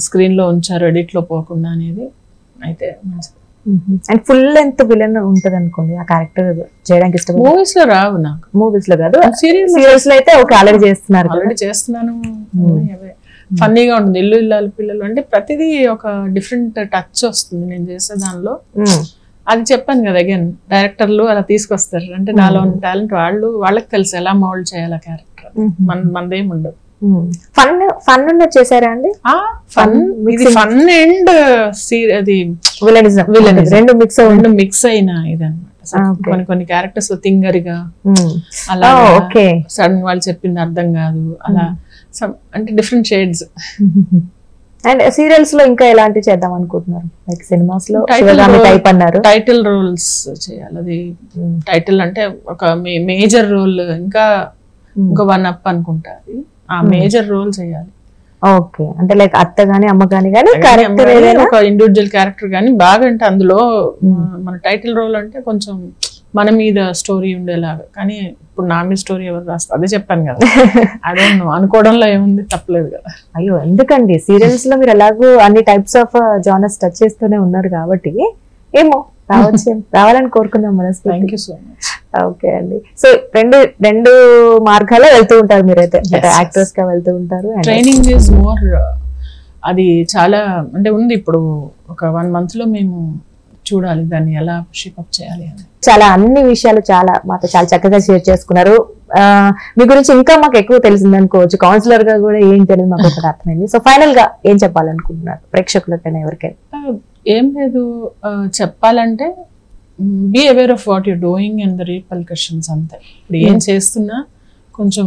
స్క్రీన్ లో ఉంచారు ఎడిట్ లో పోకుండా అనేది అయితే మంచిది. అండ్ ఫుల్ లెంత్ విలన్ ఉంటది అనుకోండి, ఆ క్యారెక్టర్ చేయడానికి ఇష్టం. మూవీస్ లో రావు నాకు, మూవీస్ లో కాదు, సీరియల్స్ సీరియల్స్ లో అయితే ఓకే ఆల్రెడీ చేస్తున్నారు. ఆల్రెడీ చేస్తున్నాను. ఫన్నీగా ఉంటుంది. ఇల్లు ఇల్లాలు పిల్లలు అంటే ప్రతిదీ ఒక డిఫరెంట్ టచ్ వస్తుంది నేను చేసే దానిలో. అది చెప్పాను కదా, అగైన్ డైరెక్టర్లు అలా తీసుకొస్తారు అంటే నాలో ఉన్న టాలెంట్ వాళ్ళకి తెలుసు ఎలా మౌల్డ్ చేయాలి క్యారెక్టర్. మనదేం ఉండదు. ఫన్ ఉన్న చేశారా అండి? ఫన్, ఇది ఫన్ అండ్ అది విలనిజం రెండు మిక్స్ అయిన ఇదన్నమాట. కొన్ని క్యారెక్టర్స్ తింగరిగా అలా సడన్ వాళ్ళు చెప్పింది అర్థం కాదు అలా, అంటే డిఫరెంట్ షేడ్స్. అండ్ సీరియల్స్ లో ఇంకా ఎలాంటి చేద్దాం అనుకుంటున్నారు? లైక్ సినిమాస్ లో టైప్ అన్నారు, టైటిల్ రోల్స్ చేయాలి. అది టైటిల్ అంటే ఒక మేజర్ రోల్, ఇంకా ఇంకో 1 up అనుకుంటా. అది ఆ మేజర్ రోల్ చేయాలి. ఓకే, అంటే లైక్ అత్త గానీ అమ్మ గానీ క్యారెక్టర్ ఒక ఇండివిజువల్ క్యారెక్టర్ గానీ బాగా, అంటే అందులో మన టైటిల్ రోల్ అంటే కొంచెం మన మీద స్టోరీ ఉండేలాగా. కానీ ఇప్పుడు నా మీద స్టోరీ ఎవరు రాస్తారు? అదే చెప్పాను కదా, అదే అనుకోవడంలో ఏముంది, తప్పలేదు కదా. అయ్యో ఎందుకండి, సీరియల్స్ లో మీరు ఎలాగో అన్ని టైప్స్ ఆఫ్ జానర్స్ టచ్ చేస్తూనే ఉన్నారు కాబట్టి ఏమో రావాలని కోరుకుందాం మనసు. Thank you so much. Okay అండి. సో రెండు మార్గాల్లో వెళ్తూ ఉంటారు మీరైతే, యాక్టర్స్ గా వెళ్తూ ఉంటారు. ట్రైనింగ్ ఈజ్ మోర్, అది చాలా అంటే ఉంది. ఇప్పుడు ఒక 1 month లో మేము చూడాలి దాన్ని ఎలా షేపప్ చేయాలి అని. చాలా అన్ని విషయాలు మాతో చాలా చక్కగా షేర్ చేసుకున్నారు. మీ గురించి ఇంకా మాకు ఎక్కువ తెలిసింది అనుకోవచ్చు, కౌన్సిలర్ గా కూడా ఏంటి అనేది మాకు ఒకటి అర్థమైంది. సో ఫైనల్ గా ఏం చెప్పాలనుకుంటున్నారు ప్రేక్షకులకైనా ఎవరికైనా? ఏం లేదు, చెప్పాలంటే be aware of what you doing and the repercussions అంతే. ఇప్పుడు ఏం చేస్తున్నా కొంచెం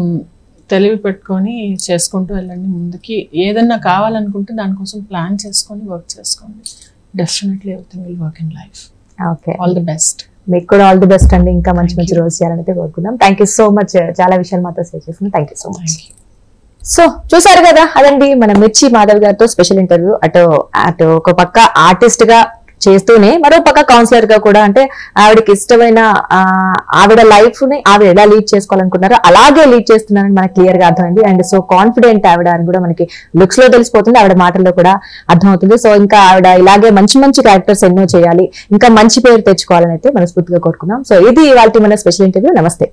తెలివి పెట్టుకొని చేసుకుంటూ వెళ్ళండి ముందుకి. ఏదన్నా కావాలనుకుంటే దానికోసం ప్లాన్ చేసుకొని వర్క్ చేసుకోండి. Definitely everything will work in life. Okay, all the best. మీకు కూడా ఆల్ ది బెస్ట్ అండి. ఇంకా మంచి రోల్స్ చేయాలని కోరుకుందాం. థ్యాంక్ యూ సో మచ్, చాలా విషయాలు మాతో షేర్ చేసుకున్నాం. Thank you so much. So చూసారు కదా, అదండి మన మిర్చి మాధవ్ గారితో స్పెషల్ ఇంటర్వ్యూ. అటు ఒక పక్క ఆర్టిస్ట్ గా చేస్తూనే మరో పక్క కౌన్సిలర్ గా కూడా, అంటే ఆవిడకి ఇష్టమైన ఆవిడ లైఫ్ ని ఆవిడ ఎలా లీడ్ చేసుకోవాలనుకున్నారో అలాగే లీడ్ చేస్తున్నారని మనకి క్లియర్ గా అర్థమైంది. అండ్ సో కాన్ఫిడెంట్ ఆవిడ అని కూడా మనకి లుక్స్ లో తెలిసిపోతుంది, ఆవిడ మాటల్లో కూడా అర్థమవుతుంది. సో ఇంకా ఆవిడ ఇలాగే మంచి క్యారెక్టర్స్ ఎన్నో చేయాలి, ఇంకా మంచి పేరు తెచ్చుకోవాలని అయితే మనస్ఫూర్తిగా కోరుకుందాం. సో ఇది ఇవాళ మన స్పెషల్ ఇంటర్వ్యూ. నమస్తే.